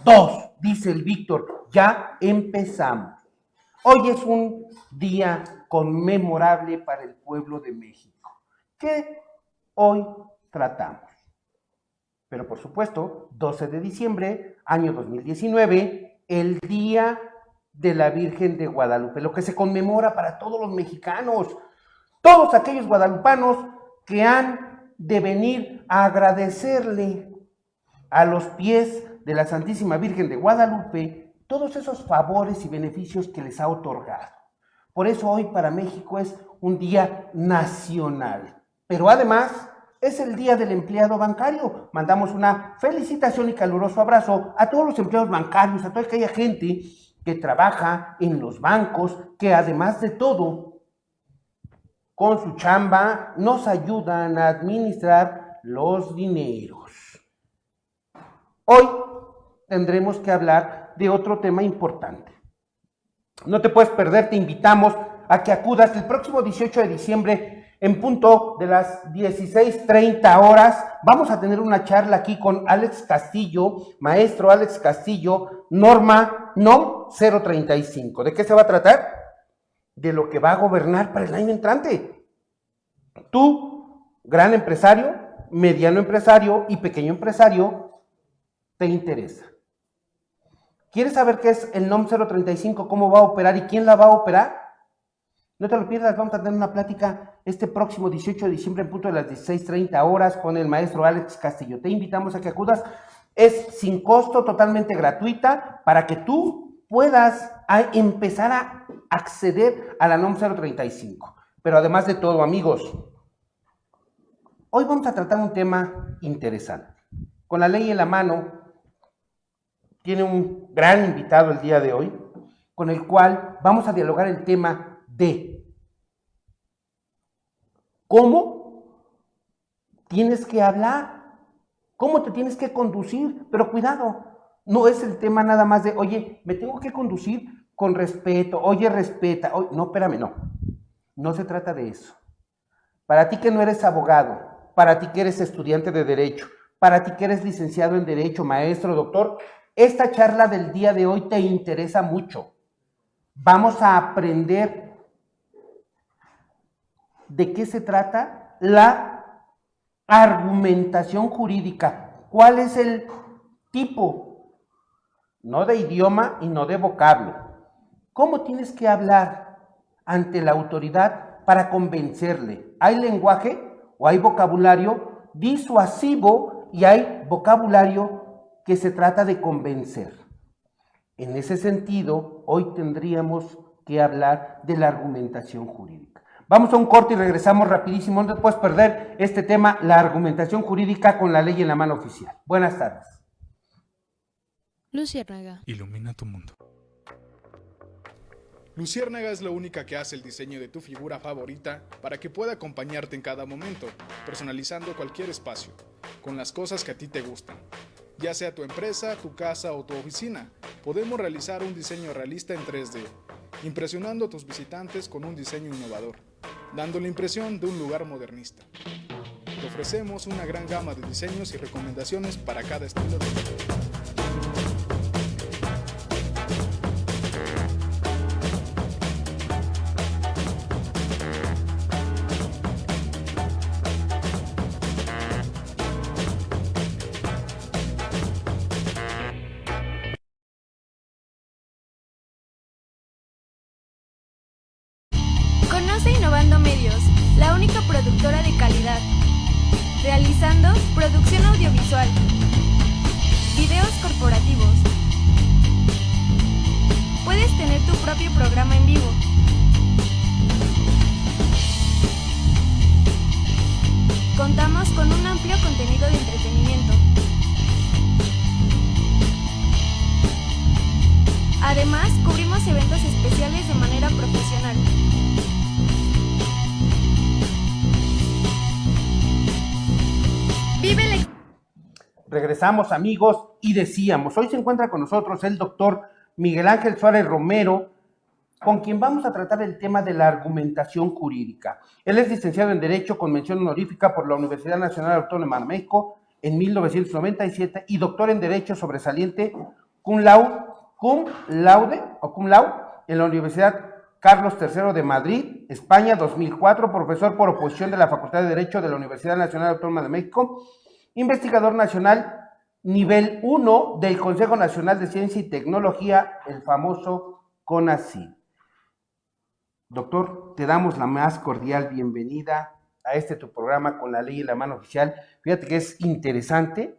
2, dice el Víctor, ya empezamos. Hoy es un día conmemorable para el pueblo de México. ¿Qué hoy tratamos? Pero por supuesto, 12 de diciembre, año 2019, el Día de la Virgen de Guadalupe, lo que se conmemora para todos los mexicanos, todos aquellos guadalupanos que han de venir a agradecerle a los pies de la Santísima Virgen de Guadalupe todos esos favores y beneficios que les ha otorgado. Por eso hoy para México es un día nacional, pero además es el Día del Empleado Bancario. Mandamos una felicitación y caluroso abrazo a todos los empleados bancarios, a toda aquella gente que trabaja en los bancos, que además de todo, con su chamba, nos ayudan a administrar los dineros. Hoy tendremos que hablar de otro tema importante. No te puedes perder, te invitamos a que acudas el próximo 18 de diciembre en punto de las 16:30 horas. Vamos a tener una charla aquí con Alex Castillo, maestro Alex Castillo, norma NOM 035. ¿De qué se va a tratar? De lo que va a gobernar para el año entrante. Tú, gran empresario, mediano empresario y pequeño empresario, te interesa. ¿Quieres saber qué es el NOM 035, cómo va a operar y quién la va a operar? No te lo pierdas, vamos a tener una plática este próximo 18 de diciembre en punto de las 16:30 horas con el maestro Alex Castillo. Te invitamos a que acudas, es sin costo, totalmente gratuita, para que tú puedas empezar a acceder a la NOM 035. Pero además de todo, amigos, hoy vamos a tratar un tema interesante. Con la ley en la mano, tiene un gran invitado el día de hoy, con el cual vamos a dialogar el tema de cómo tienes que hablar, cómo te tienes que conducir, pero cuidado, no es el tema nada más de, oye, me tengo que conducir con respeto, oye, respeta, no, espérame, no se trata de eso. Para ti que no eres abogado, para ti que eres estudiante de Derecho, para ti que eres licenciado en Derecho, maestro, doctor, esta charla del día de hoy te interesa mucho. Vamos a aprender de qué se trata la argumentación jurídica. ¿Cuál es el tipo? No de idioma y no de vocablo. ¿Cómo tienes que hablar ante la autoridad para convencerle? ¿Hay lenguaje o hay vocabulario disuasivo y hay vocabulario que se trata de convencer? En ese sentido, hoy tendríamos que hablar de la argumentación jurídica. Vamos a un corte y regresamos rapidísimo. No te puedes perder este tema, la argumentación jurídica con la ley en la mano oficial. Buenas tardes. Luciérnaga. Ilumina tu mundo. Luciérnaga es la única que hace el diseño de tu figura favorita para que pueda acompañarte en cada momento, personalizando cualquier espacio, con las cosas que a ti te gustan. Ya sea tu empresa, tu casa o tu oficina, podemos realizar un diseño realista en 3D, impresionando a tus visitantes con un diseño innovador, dando la impresión de un lugar modernista. Te ofrecemos una gran gama de diseños y recomendaciones para cada estilo de vida. Innovando Medios, la única productora de calidad, realizando producción audiovisual, videos corporativos. Puedes tener tu propio programa en vivo. Contamos con un amplio contenido de entretenimiento. Además, cubrimos eventos especiales de manera profesional. Regresamos, amigos, y decíamos, hoy se encuentra con nosotros el doctor Miguel Ángel Suárez Romero, con quien vamos a tratar el tema de la argumentación jurídica. Él es licenciado en Derecho con mención honorífica por la Universidad Nacional Autónoma de México en 1997 y doctor en Derecho sobresaliente cum laude en la Universidad Carlos III de Madrid, España, 2004, profesor por oposición de la Facultad de Derecho de la Universidad Nacional Autónoma de México, investigador nacional nivel 1 del Consejo Nacional de Ciencia y Tecnología, el famoso CONACYT. Doctor, te damos la más cordial bienvenida a tu programa Con la Ley en la Mano Oficial. Fíjate que es interesante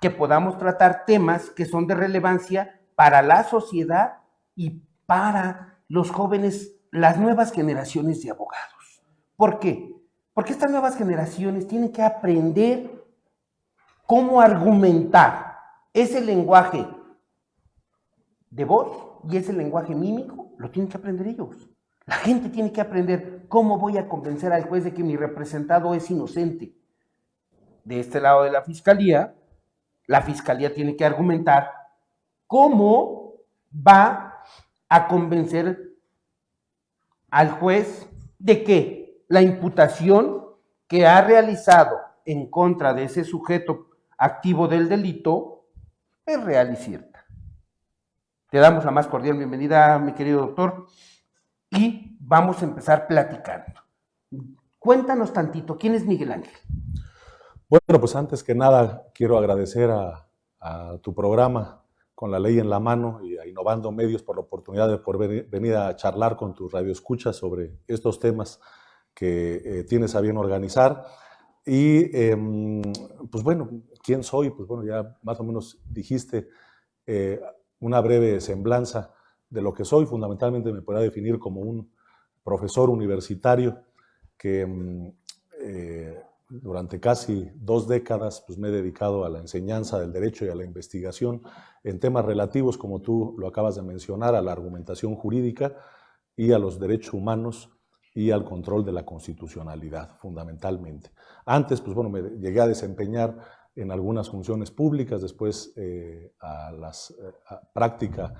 que podamos tratar temas que son de relevancia para la sociedad y para los jóvenes, las nuevas generaciones de abogados. ¿Por qué? Porque estas nuevas generaciones tienen que aprender cómo argumentar ese lenguaje de voz y ese lenguaje mímico, lo tienen que aprender ellos. La gente tiene que aprender cómo voy a convencer al juez de que mi representado es inocente. De este lado de la fiscalía tiene que argumentar cómo va a convencer al juez de que la imputación que ha realizado en contra de ese sujeto activo del delito es real y cierta. Te damos la más cordial bienvenida, mi querido doctor, y vamos a empezar platicando. Cuéntanos tantito, ¿quién es Miguel Ángel? Bueno, pues antes que nada quiero agradecer a tu programa Con la Ley en la Mano y a Innovando Medios por la oportunidad de poder venir a charlar con tus radioescuchas sobre estos temas que tienes a bien organizar. Y pues bueno, ¿quién soy? Pues bueno, ya más o menos dijiste una breve semblanza de lo que soy. Fundamentalmente me podría definir como un profesor universitario que durante casi 2 décadas pues me he dedicado a la enseñanza del derecho y a la investigación en temas relativos, como tú lo acabas de mencionar, a la argumentación jurídica y a los derechos humanos y al control de la constitucionalidad, fundamentalmente. Antes, pues bueno, me llegué a desempeñar en algunas funciones públicas, después a la práctica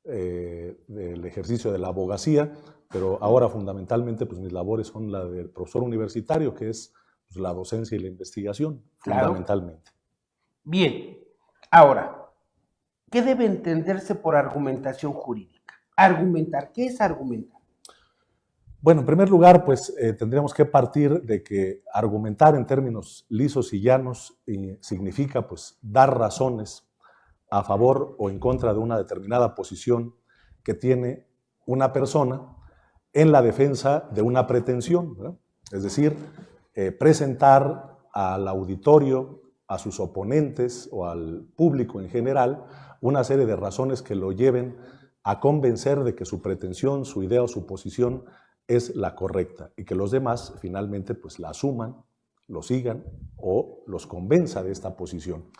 del ejercicio de la abogacía, pero ahora fundamentalmente pues mis labores son la del profesor universitario, que es pues, la docencia y la investigación, claro, fundamentalmente. Bien, ahora, ¿qué debe entenderse por argumentación jurídica? Argumentar, ¿qué es argumentar? Bueno, en primer lugar, pues tendríamos que partir de que argumentar en términos lisos y llanos significa pues dar razones a favor o en contra de una determinada posición que tiene una persona en la defensa de una pretensión, ¿verdad? Es decir, presentar al auditorio, a sus oponentes o al público en general una serie de razones que lo lleven a convencer de que su pretensión, su idea o su posición es la correcta y que los demás finalmente pues la asuman, lo sigan o los convenza de esta posición.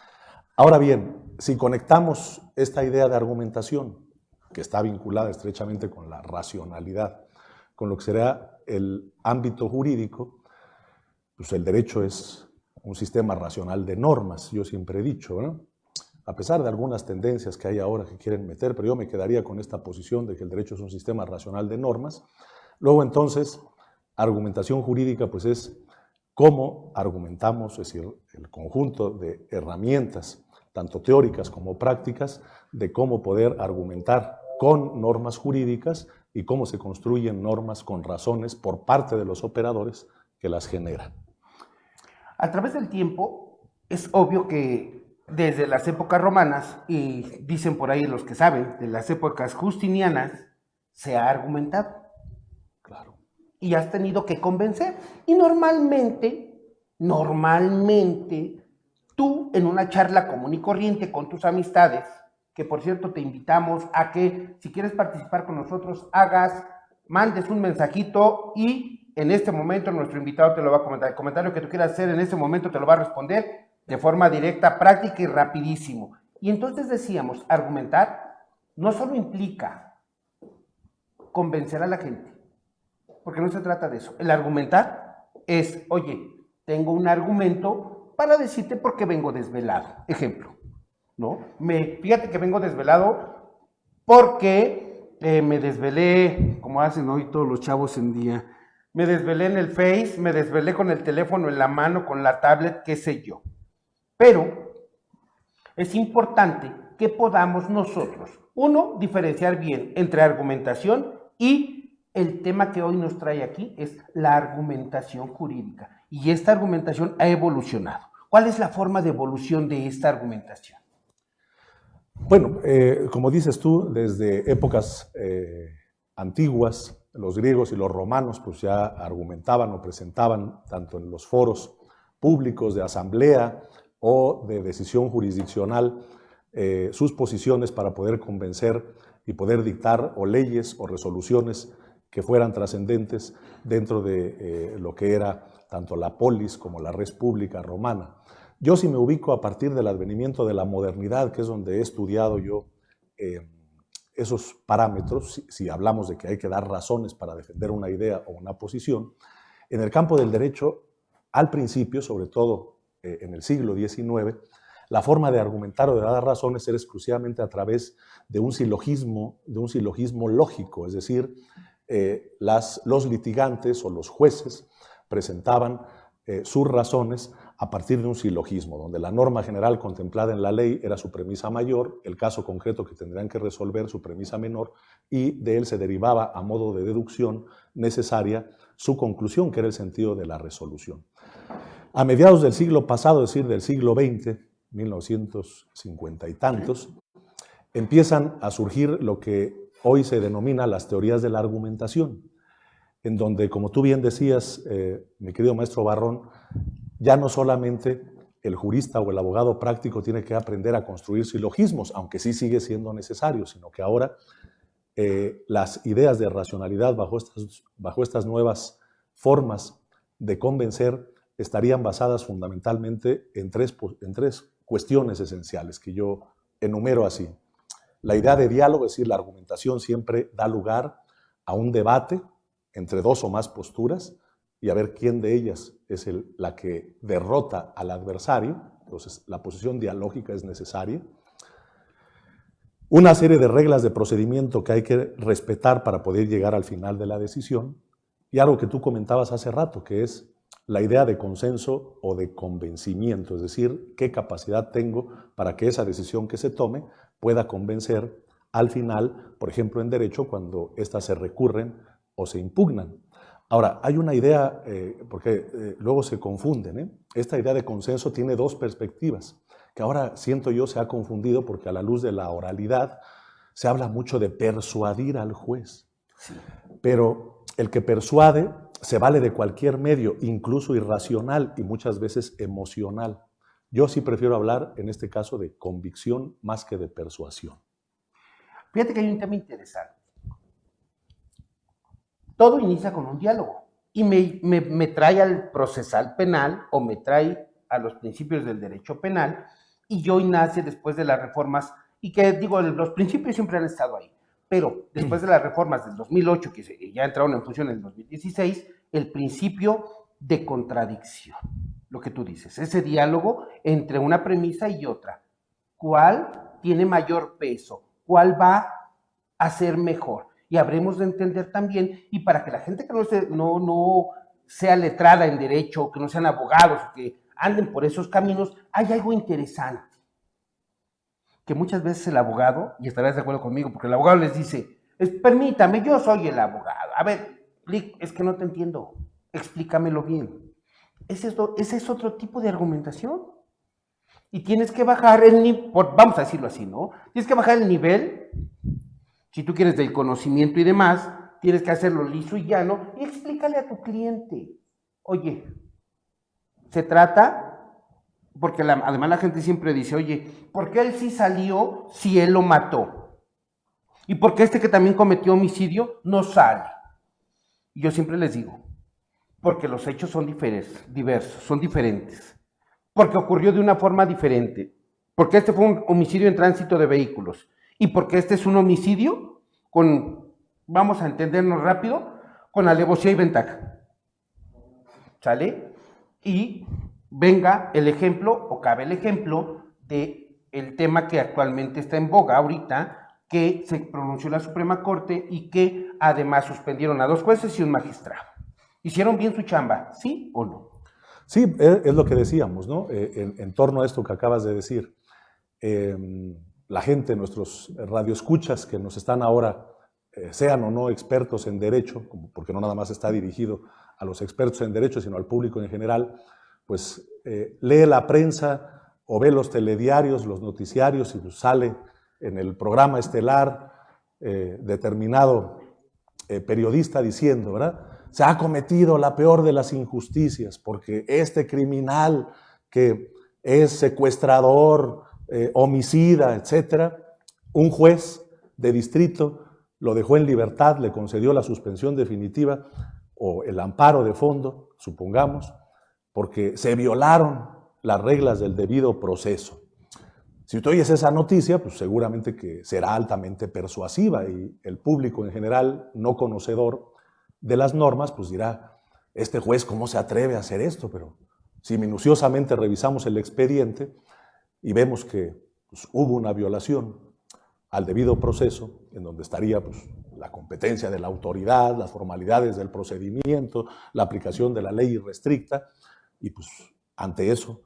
Ahora bien, si conectamos esta idea de argumentación, que está vinculada estrechamente con la racionalidad, con lo que será el ámbito jurídico, pues el derecho es un sistema racional de normas, yo siempre he dicho, ¿no? A pesar de algunas tendencias que hay ahora que quieren meter, pero yo me quedaría con esta posición de que el derecho es un sistema racional de normas. Luego entonces, argumentación jurídica pues es cómo argumentamos, es decir, el conjunto de herramientas, tanto teóricas como prácticas, de cómo poder argumentar con normas jurídicas y cómo se construyen normas con razones por parte de los operadores que las generan. A través del tiempo, es obvio que desde las épocas romanas, y dicen por ahí los que saben, de las épocas justinianas, se ha argumentado. Claro. Y has tenido que convencer. Y normalmente, tú en una charla común y corriente con tus amistades, que por cierto te invitamos a que si quieres participar con nosotros, mandes un mensajito y en este momento nuestro invitado te lo va a comentar. El comentario que tú quieras hacer en este momento te lo va a responder de forma directa, práctica y rapidísimo. Y entonces decíamos, argumentar no solo implica convencer a la gente, porque no se trata de eso. El argumentar es, oye, tengo un argumento para decirte por qué vengo desvelado. Ejemplo, ¿no? Fíjate que vengo desvelado porque me desvelé, como hacen hoy todos los chavos en día, me desvelé en el Face, me desvelé con el teléfono en la mano, con la tablet, qué sé yo. Pero es importante que podamos nosotros, uno, diferenciar bien entre argumentación y el tema que hoy nos trae aquí es la argumentación jurídica. Y esta argumentación ha evolucionado. ¿Cuál es la forma de evolución de esta argumentación? Bueno, como dices tú, desde épocas antiguas, los griegos y los romanos pues ya argumentaban o presentaban tanto en los foros públicos de asamblea o de decisión jurisdiccional sus posiciones para poder convencer y poder dictar o leyes o resoluciones que fueran trascendentes dentro de lo que era tanto la polis como la res pública romana. Yo sí me ubico a partir del advenimiento de la modernidad, que es donde he estudiado yo esos parámetros, si hablamos de que hay que dar razones para defender una idea o una posición. En el campo del derecho, al principio, sobre todo en el siglo XIX, la forma de argumentar o de dar razones era exclusivamente a través de un silogismo lógico, es decir, los litigantes o los jueces presentaban sus razones a partir de un silogismo, donde la norma general contemplada en la ley era su premisa mayor, el caso concreto que tendrían que resolver su premisa menor, y de él se derivaba a modo de deducción necesaria su conclusión, que era el sentido de la resolución. A mediados del siglo pasado, es decir, del siglo XX, 1950 y tantos, empiezan a surgir lo que hoy se denomina las teorías de la argumentación, en donde, como tú bien decías, mi querido maestro Barrón, ya no solamente el jurista o el abogado práctico tiene que aprender a construir silogismos, aunque sí sigue siendo necesario, sino que ahora las ideas de racionalidad bajo estas nuevas formas de convencer estarían basadas fundamentalmente en tres cuestiones esenciales que yo enumero así. La idea de diálogo, es decir, la argumentación siempre da lugar a un debate entre dos o más posturas y a ver quién de ellas es la que derrota al adversario. Entonces, la posición dialógica es necesaria. Una serie de reglas de procedimiento que hay que respetar para poder llegar al final de la decisión. Y algo que tú comentabas hace rato, que es la idea de consenso o de convencimiento, es decir, qué capacidad tengo para que esa decisión que se tome pueda convencer al final, por ejemplo, en derecho, cuando éstas se recurren o se impugnan. Ahora, hay una idea, porque luego se confunden, esta idea de consenso tiene dos perspectivas, que ahora siento yo se ha confundido porque a la luz de la oralidad se habla mucho de persuadir al juez. Sí. Pero el que persuade se vale de cualquier medio, incluso irracional y muchas veces emocional. Yo sí prefiero hablar, en este caso, de convicción más que de persuasión. Fíjate que hay un tema interesante. Todo inicia con un diálogo y me trae al procesal penal o me trae a los principios del derecho penal y hoy nace después de las reformas y que digo, los principios siempre han estado ahí, pero después de las reformas del 2008 que ya entraron en función en el 2016, el principio de contradicción, lo que tú dices, ese diálogo entre una premisa y otra, ¿cuál tiene mayor peso? ¿Cuál va a ser mejor? Y habremos de entender también, y para que la gente que no sea letrada en derecho, que no sean abogados, que anden por esos caminos, hay algo interesante. Que muchas veces el abogado, y estarás de acuerdo conmigo, porque el abogado les dice, permítame, yo soy el abogado. A ver, es que no te entiendo, explícamelo bien. Ese es otro tipo de argumentación. Y tienes que bajar el nivel, vamos a decirlo así, ¿no? Tienes que bajar el nivel. Si tú quieres del conocimiento y demás, tienes que hacerlo liso y llano y explícale a tu cliente. Oye, se trata, porque además la gente siempre dice, oye, ¿por qué él sí salió si él lo mató? ¿Y por qué este que también cometió homicidio no sale? Y yo siempre les digo, porque los hechos son diversos, son diferentes. Porque ocurrió de una forma diferente. Porque este fue un homicidio en tránsito de vehículos. Y porque este es un homicidio con, vamos a entendernos rápido, con alevosía y ventaja. ¿Sale? Y venga el ejemplo, o cabe el ejemplo, del tema que actualmente está en boga ahorita, que se pronunció la Suprema Corte y que además suspendieron a 2 jueces y un magistrado. ¿Hicieron bien su chamba? ¿Sí o no? Sí, es lo que decíamos, ¿no? En torno a esto que acabas de decir. la gente, nuestros radioescuchas que nos están ahora, sean o no expertos en derecho, porque no nada más está dirigido a los expertos en derecho, sino al público en general, pues lee la prensa o ve los telediarios, los noticiarios, y pues sale en el programa estelar determinado periodista diciendo, ¿verdad? Se ha cometido la peor de las injusticias porque este criminal que es secuestrador, homicida, etcétera, un juez de distrito lo dejó en libertad, le concedió la suspensión definitiva o el amparo de fondo, supongamos, porque se violaron las reglas del debido proceso. Si tú oyes esa noticia, pues seguramente que será altamente persuasiva y el público en general, no conocedor de las normas, pues dirá, este juez, ¿cómo se atreve a hacer esto? Pero si minuciosamente revisamos el expediente y vemos que pues, hubo una violación al debido proceso, en donde estaría pues, la competencia de la autoridad, las formalidades del procedimiento, la aplicación de la ley irrestricta, y pues ante eso,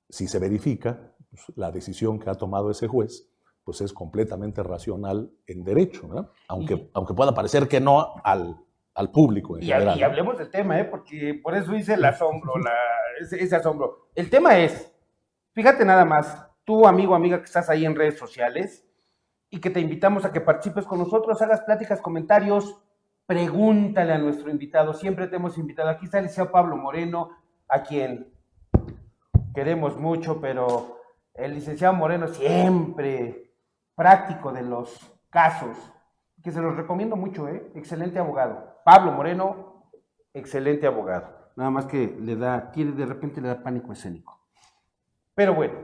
si se verifica, pues, la decisión que ha tomado ese juez, pues es completamente racional en derecho, ¿verdad? Aunque pueda parecer que no al público en general. Y hablemos del tema, porque por eso hice el asombro, ese asombro. El tema es, fíjate nada más, tú amigo, amiga que estás ahí en redes sociales y que te invitamos a que participes con nosotros, hagas pláticas, comentarios, pregúntale a nuestro invitado. Siempre te hemos invitado. Aquí está el licenciado Pablo Moreno, a quien queremos mucho, pero el licenciado Moreno siempre práctico de los casos, que se los recomiendo mucho, excelente abogado. Pablo Moreno, excelente abogado. Nada más que de repente le da pánico escénico. Pero bueno,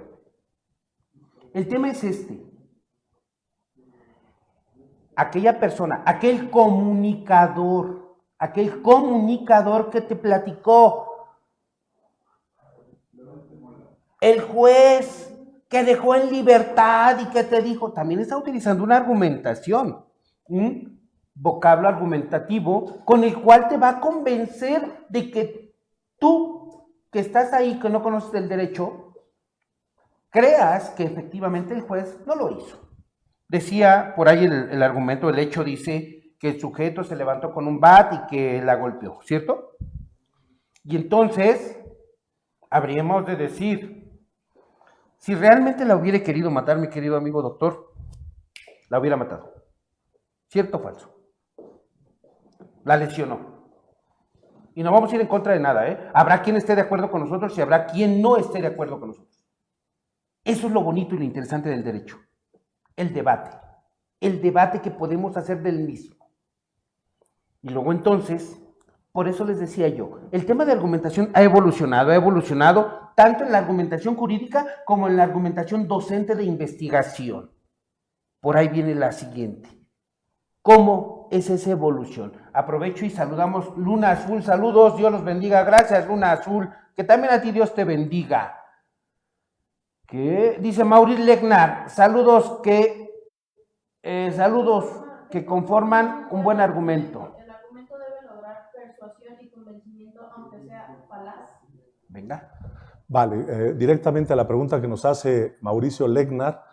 el tema es este. Aquella persona, aquel comunicador que te platicó, el juez que dejó en libertad y que te dijo, también está utilizando una argumentación, un vocablo argumentativo con el cual te va a convencer de que tú, que estás ahí, que no conoces el derecho, creas que efectivamente el juez no lo hizo. Decía por ahí el argumento, el hecho dice que el sujeto se levantó con un bat y que la golpeó, ¿cierto? Y entonces, habríamos de decir, si realmente la hubiera querido matar, mi querido amigo doctor, la hubiera matado. ¿Cierto o falso? La lesionó. Y no vamos a ir en contra de nada, Habrá quien esté de acuerdo con nosotros y habrá quien no esté de acuerdo con nosotros. Eso es lo bonito y lo interesante del derecho. El debate que podemos hacer del mismo. Y luego entonces, por eso les decía yo, el tema de argumentación ha evolucionado tanto en la argumentación jurídica como en la argumentación docente de investigación. Por ahí viene la siguiente. ¿Cómo es esa evolución? Aprovecho y saludamos Luna Azul, saludos, Dios los bendiga, gracias Luna Azul, que también a ti Dios te bendiga. ¿Qué? Dice Maurice Legnar, saludos que conforman un buen argumento. El argumento debe lograr persuasión y convencimiento, aunque sea falaz. Venga. Vale, directamente a la pregunta que nos hace Mauricio Legnar.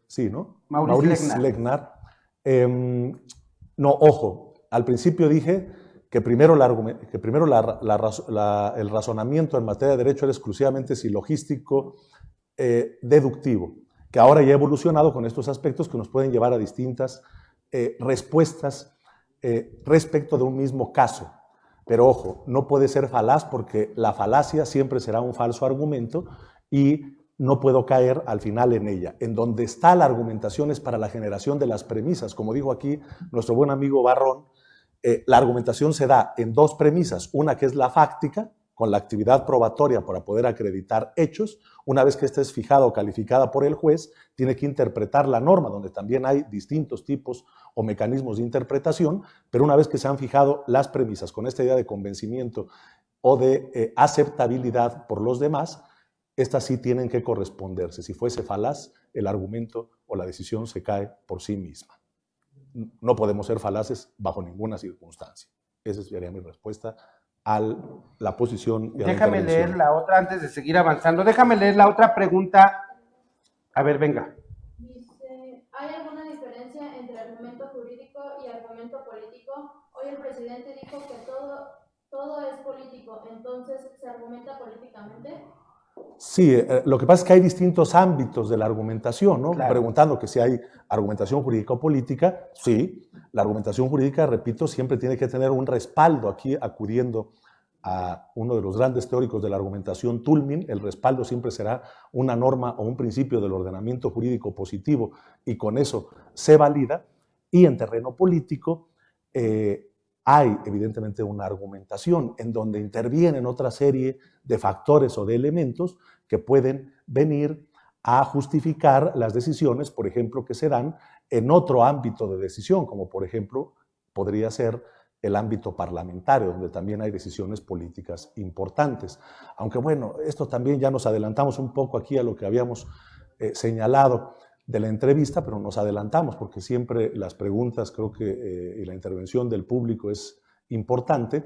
Sí, ¿no? Maurice Legnar. No, ojo, al principio dije que primero el razonamiento en materia de derecho era exclusivamente silogístico, deductivo, que ahora ya ha evolucionado con estos aspectos que nos pueden llevar a distintas respuestas respecto de un mismo caso. Pero ojo, no puede ser falaz porque la falacia siempre será un falso argumento y no puedo caer al final en ella. En donde está la argumentación es para la generación de las premisas. Como dijo aquí nuestro buen amigo Barrón, la argumentación se da en dos premisas. Una que es la fáctica, con la actividad probatoria para poder acreditar hechos. Una vez que esta es fijada o calificada por el juez, tiene que interpretar la norma, donde también hay distintos tipos o mecanismos de interpretación, pero una vez que se han fijado las premisas con esta idea de convencimiento o de aceptabilidad por los demás, estas sí tienen que corresponderse. Si fuese falaz, el argumento o la decisión se cae por sí misma. No podemos ser falaces bajo ninguna circunstancia. Esa sería mi respuesta a la posición. Déjame leer la otra antes de seguir avanzando. Déjame leer la otra pregunta A ver, venga. Dice, ¿hay alguna diferencia entre argumento jurídico y argumento político? Hoy el presidente dijo que todo es político, entonces ¿se argumenta políticamente? Sí, lo que pasa es que hay distintos ámbitos de la argumentación, ¿no? Claro. Preguntando que si hay argumentación jurídica o política, sí, la argumentación jurídica, repito, siempre tiene que tener un respaldo. Aquí, acudiendo a uno de los grandes teóricos de la argumentación, Toulmin, el respaldo siempre será una norma o un principio del ordenamiento jurídico positivo, y con eso se valida. Y en terreno político hay evidentemente una argumentación en donde intervienen otra serie de factores o de elementos que pueden venir a justificar las decisiones, por ejemplo, que se dan en otro ámbito de decisión, como por ejemplo podría ser el ámbito parlamentario, donde también hay decisiones políticas importantes. Aunque bueno, esto también ya nos adelantamos un poco aquí a lo que habíamos señalado de la entrevista, pero nos adelantamos porque siempre las preguntas, creo que y la intervención del público es importante.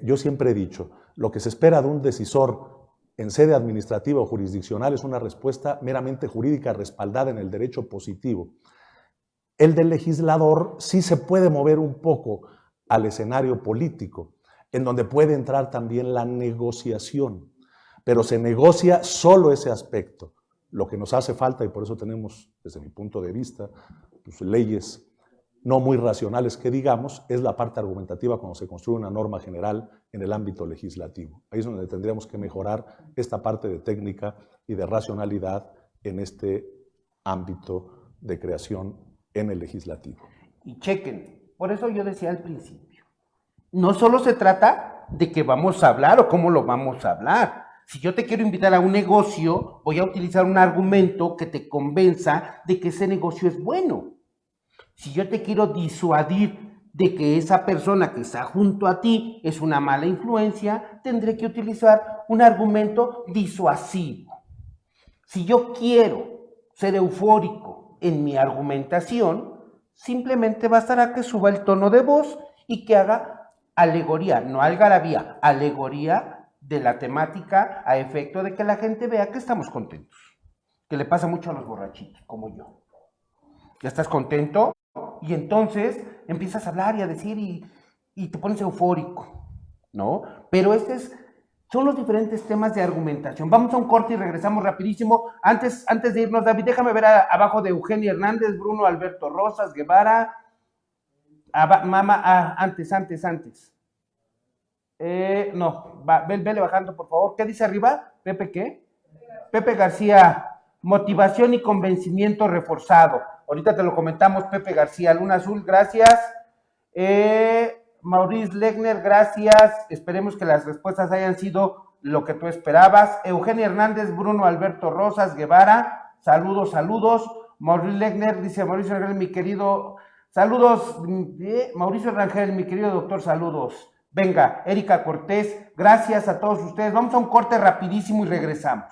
Yo siempre he dicho, lo que se espera de un decisor en sede administrativa o jurisdiccional es una respuesta meramente jurídica respaldada en el derecho positivo. El del legislador sí se puede mover un poco al escenario político, en donde puede entrar también la negociación, pero se negocia solo ese aspecto. Lo que nos hace falta, y por eso tenemos, desde mi punto de vista, pues, leyes no muy racionales que digamos, es la parte argumentativa cuando se construye una norma general en el ámbito legislativo. Ahí es donde tendríamos que mejorar esta parte de técnica y de racionalidad en este ámbito de creación en el legislativo. Y chequen, por eso yo decía al principio, no solo se trata de que vamos a hablar o cómo lo vamos a hablar. Si yo te quiero invitar a un negocio, voy a utilizar un argumento que te convenza de que ese negocio es bueno. Si yo te quiero disuadir de que esa persona que está junto a ti es una mala influencia, tendré que utilizar un argumento disuasivo. Si yo quiero ser eufórico en mi argumentación, simplemente bastará que suba el tono de voz y que haga alegoría, no algarabía, alegoría de la temática a efecto de que la gente vea que estamos contentos. Que le pasa mucho a los borrachitos, como yo. Ya estás contento y entonces empiezas a hablar y a decir y te pones eufórico, ¿no? Pero son los diferentes temas de argumentación. Vamos a un corte y regresamos rapidísimo. Antes de irnos, David, déjame ver abajo de Eugenio Hernández, Bruno Alberto Rosas, Guevara. Antes. Vele bajando, por favor. ¿Qué dice arriba? ¿Pepe qué? Pepe García, motivación y convencimiento reforzado. Ahorita te lo comentamos, Pepe García. Luna Azul, gracias. Maurice Legner, gracias. Esperemos que las respuestas hayan sido lo que tú esperabas. Eugenio Hernández, Bruno Alberto Rosas, Guevara, saludos. Maurice Legner, dice Mauricio Rangel, mi querido, saludos. Mauricio Rangel, mi querido doctor, saludos. Venga, Erika Cortés, gracias a todos ustedes. Vamos a un corte rapidísimo y regresamos.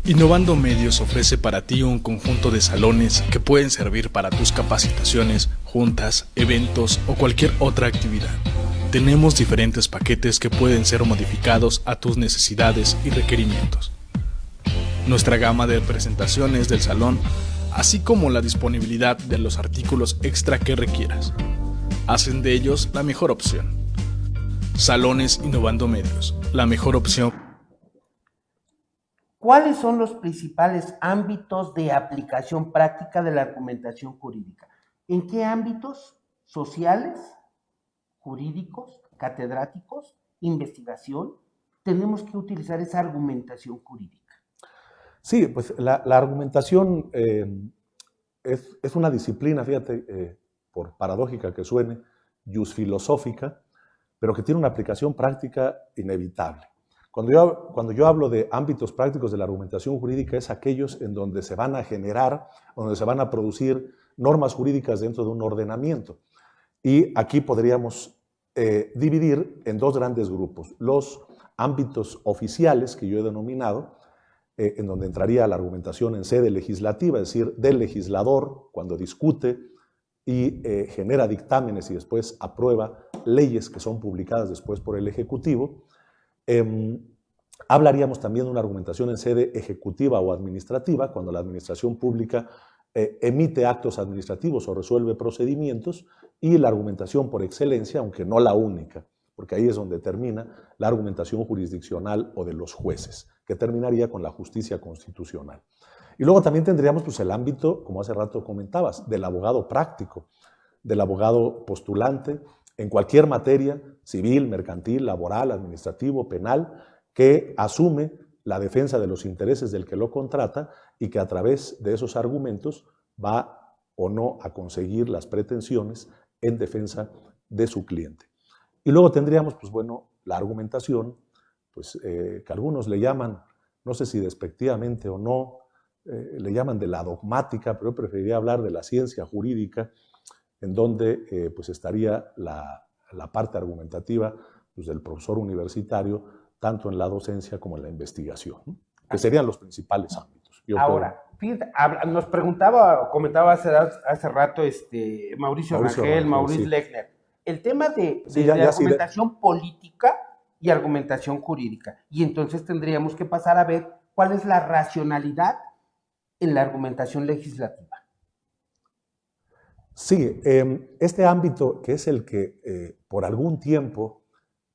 Innovando Medios ofrece para ti un conjunto de salones que pueden servir para tus capacitaciones, juntas, eventos o cualquier otra actividad. Tenemos diferentes paquetes que pueden ser modificados a tus necesidades y requerimientos. Nuestra gama de presentaciones del salón, así como la disponibilidad de los artículos extra que requieras, hacen de ellos la mejor opción. Salones Innovando Medios, la mejor opción. ¿Cuáles son los principales ámbitos de aplicación práctica de la argumentación jurídica? ¿En qué ámbitos? Sociales, jurídicos, catedráticos, investigación, tenemos que utilizar esa argumentación jurídica. Sí, pues la argumentación es una disciplina, fíjate, por paradójica que suene, jusfilosófica, pero que tiene una aplicación práctica inevitable. Cuando yo hablo de ámbitos prácticos de la argumentación jurídica, es aquellos en donde se van a generar, donde se van a producir normas jurídicas dentro de un ordenamiento. Y aquí podríamos dividir en dos grandes grupos. Los ámbitos oficiales, que yo he denominado, en donde entraría la argumentación en sede legislativa, es decir, del legislador cuando discute y genera dictámenes y después aprueba leyes que son publicadas después por el Ejecutivo. Hablaríamos también de una argumentación en sede ejecutiva o administrativa, cuando la administración pública emite actos administrativos o resuelve procedimientos, y la argumentación por excelencia, aunque no la única, porque ahí es donde termina la argumentación jurisdiccional o de los jueces, que terminaría con la justicia constitucional. Y luego también tendríamos pues, el ámbito, como hace rato comentabas, del abogado práctico, del abogado postulante, en cualquier materia, civil, mercantil, laboral, administrativo, penal, que asume la defensa de los intereses del que lo contrata y que a través de esos argumentos va o no a conseguir las pretensiones en defensa de su cliente. Y luego tendríamos, pues bueno, la argumentación, pues que algunos le llaman, no sé si despectivamente o no, le llaman de la dogmática, pero yo preferiría hablar de la ciencia jurídica, en donde pues estaría la parte argumentativa pues, del profesor universitario, tanto en la docencia como en la investigación, ¿no? Que serían los principales ámbitos. Ahora, fíjate, nos comentaba hace rato Mauricio Rangel, Maurice Lechner, el tema de argumentación política y argumentación jurídica. Y entonces tendríamos que pasar a ver cuál es la racionalidad en la argumentación legislativa. Sí, este ámbito que es el que por algún tiempo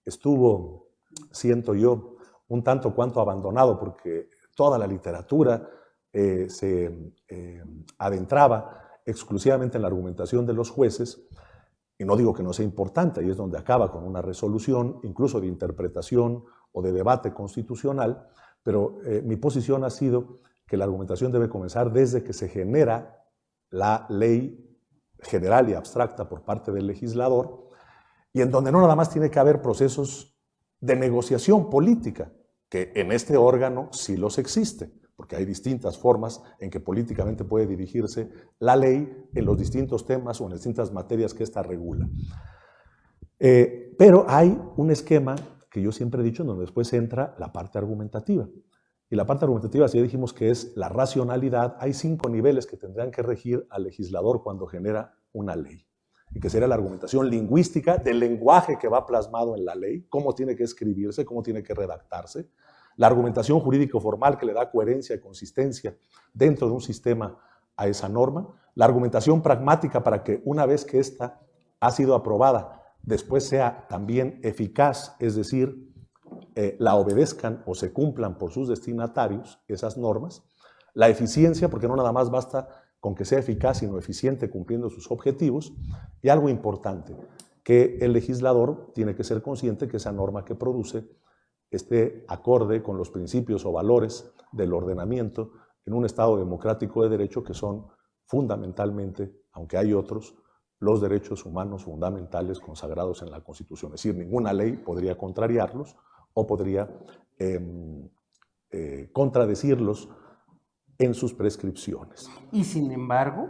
estuvo, siento yo, un tanto cuanto abandonado, porque toda la literatura se adentraba exclusivamente en la argumentación de los jueces, y no digo que no sea importante, y es donde acaba con una resolución, incluso de interpretación o de debate constitucional, pero mi posición ha sido que la argumentación debe comenzar desde que se genera la ley general y abstracta por parte del legislador, y en donde no nada más tiene que haber procesos de negociación política, que en este órgano sí los existe, porque hay distintas formas en que políticamente puede dirigirse la ley en los distintos temas o en distintas materias que ésta regula. Pero hay un esquema que yo siempre he dicho en donde después entra la parte argumentativa. Y la parte argumentativa, si ya dijimos que es la racionalidad, hay 5 niveles que tendrán que regir al legislador cuando genera una ley. Y que sería la argumentación lingüística del lenguaje que va plasmado en la ley, cómo tiene que escribirse, cómo tiene que redactarse. La argumentación jurídico-formal que le da coherencia y consistencia dentro de un sistema a esa norma. La argumentación pragmática para que una vez que ésta ha sido aprobada, después sea también eficaz, es decir, la obedezcan o se cumplan por sus destinatarios esas normas. La eficiencia, porque no nada más basta con que sea eficaz, sino eficiente cumpliendo sus objetivos. Y algo importante, que el legislador tiene que ser consciente que esa norma que produce esté acorde con los principios o valores del ordenamiento en un Estado democrático de derecho que son fundamentalmente, aunque hay otros, los derechos humanos fundamentales consagrados en la Constitución. Es decir, ninguna ley podría contrariarlos o podría contradecirlos en sus prescripciones. Y sin embargo,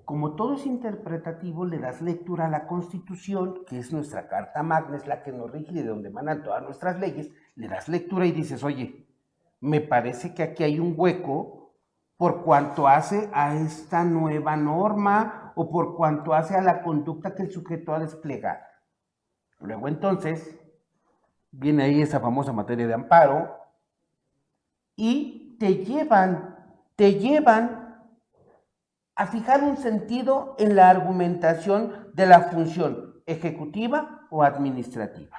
como todo es interpretativo, le das lectura a la Constitución, que es nuestra Carta Magna, es la que nos rige, de donde emanan todas nuestras leyes, le das lectura y dices, oye, me parece que aquí hay un hueco por cuanto hace a esta nueva norma o por cuanto hace a la conducta que el sujeto ha desplegado. Luego entonces, viene ahí esa famosa materia de amparo y te llevan a fijar un sentido en la argumentación de la función ejecutiva o administrativa.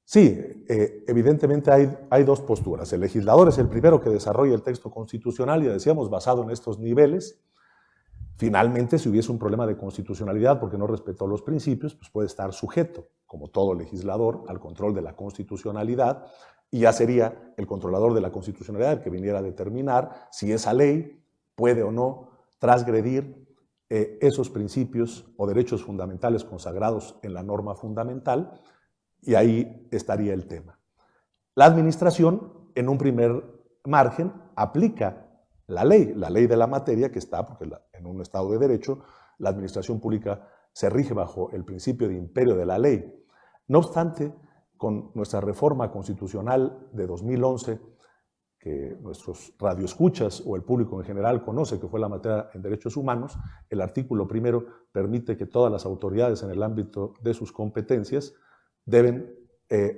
Sí, evidentemente hay dos posturas. El legislador es el primero que desarrolla el texto constitucional, y decíamos, basado en estos niveles. Finalmente, si hubiese un problema de constitucionalidad porque no respetó los principios, pues puede estar sujeto, como todo legislador, al control de la constitucionalidad, y ya sería el controlador de la constitucionalidad el que viniera a determinar si esa ley puede o no transgredir esos principios o derechos fundamentales consagrados en la norma fundamental, y ahí estaría el tema. La administración, en un primer margen, aplica la ley de la materia que está, porque en un Estado de Derecho la administración pública se rige bajo el principio de imperio de la ley. No obstante, con nuestra reforma constitucional de 2011, que nuestros radioescuchas o el público en general conoce, que fue la materia en derechos humanos, el artículo primero permite que todas las autoridades en el ámbito de sus competencias deben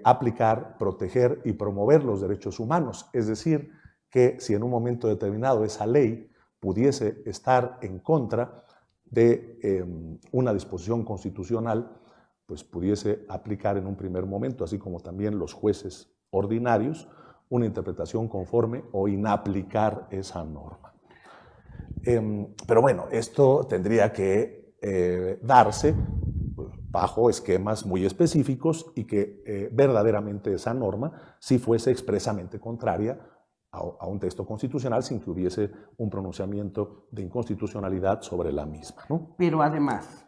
aplicar, proteger y promover los derechos humanos. Es decir, que si en un momento determinado esa ley pudiese estar en contra de una disposición constitucional, pues pudiese aplicar en un primer momento, así como también los jueces ordinarios, una interpretación conforme o inaplicar esa norma. Pero bueno, esto tendría que darse bajo esquemas muy específicos y que verdaderamente esa norma sí fuese expresamente contraria a un texto constitucional sin que hubiese un pronunciamiento de inconstitucionalidad sobre la misma, ¿no? Pero además,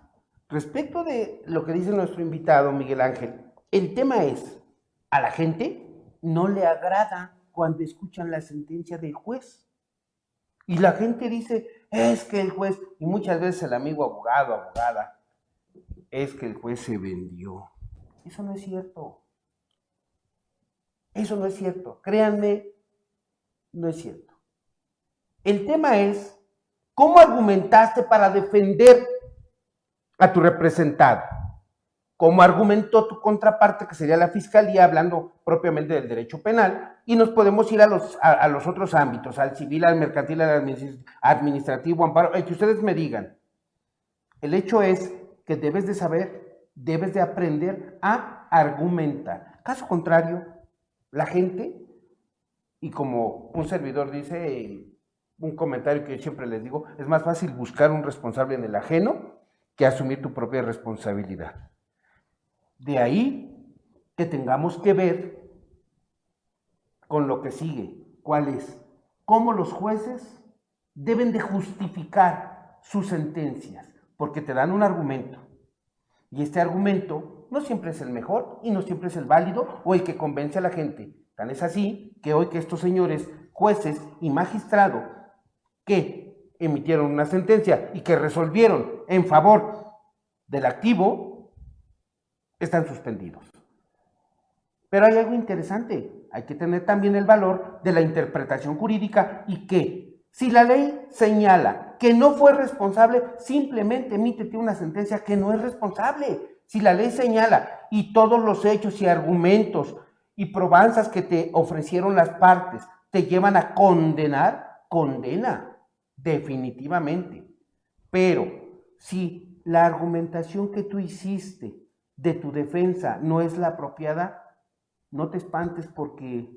respecto de lo que dice nuestro invitado Miguel Ángel, el tema es, a la gente no le agrada cuando escuchan la sentencia del juez. Y la gente dice, es que el juez, y muchas veces el amigo abogado, abogada, es que el juez se vendió. Eso no es cierto. Eso no es cierto. Créanme, no es cierto. El tema es, ¿cómo argumentaste para defender a tu representado? ¿Cómo argumentó tu contraparte, que sería la fiscalía, hablando propiamente del derecho penal? Y nos podemos ir a los otros ámbitos, al civil, al mercantil, al administrativo, amparo, el que ustedes me digan. El hecho es que debes de saber, debes de aprender a argumentar. Caso contrario, la gente, y como un servidor dice, un comentario que yo siempre les digo, es más fácil buscar un responsable en el ajeno que asumir tu propia responsabilidad. De ahí que tengamos que ver con lo que sigue. ¿Cuál es? Cómo los jueces deben de justificar sus sentencias, porque te dan un argumento. Y este argumento no siempre es el mejor y no siempre es el válido o el que convence a la gente. Tan es así que hoy que estos señores jueces y magistrados que emitieron una sentencia y que resolvieron en favor del activo, están suspendidos. Pero hay algo interesante, hay que tener también el valor de la interpretación jurídica y que si la ley señala que no fue responsable, simplemente emítete una sentencia que no es responsable. Si la ley señala y todos los hechos y argumentos y probanzas que te ofrecieron las partes te llevan a condenar, condena, definitivamente. Pero si la argumentación que tú hiciste de tu defensa no es la apropiada, no te espantes porque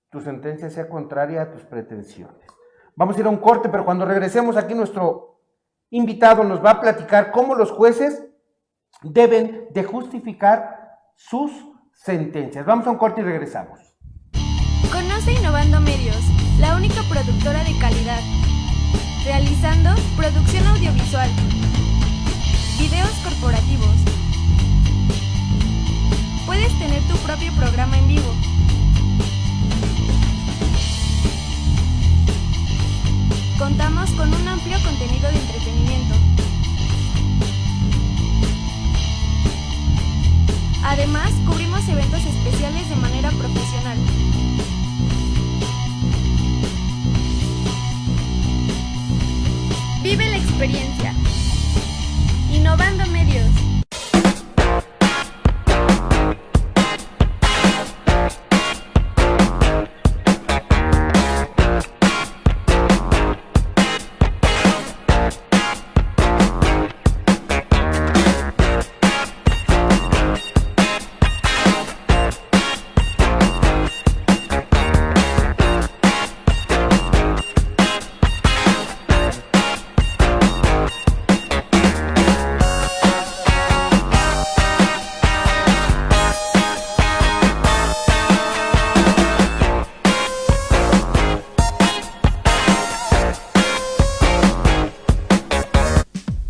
tu sentencia sea contraria a tus pretensiones. Vamos a ir a un corte, pero cuando regresemos aquí nuestro invitado nos va a platicar cómo los jueces deben de justificar sus sentencias. Vamos a un corte y regresamos. Conoce Innovando Medios, la única productora de calidad, realizando producción audiovisual, videos corporativos. Puedes tener tu propio programa en vivo. Contamos con un amplio contenido de entretenimiento. Además, cubrimos eventos especiales de manera profesional. Vive la experiencia. Innovando Medios.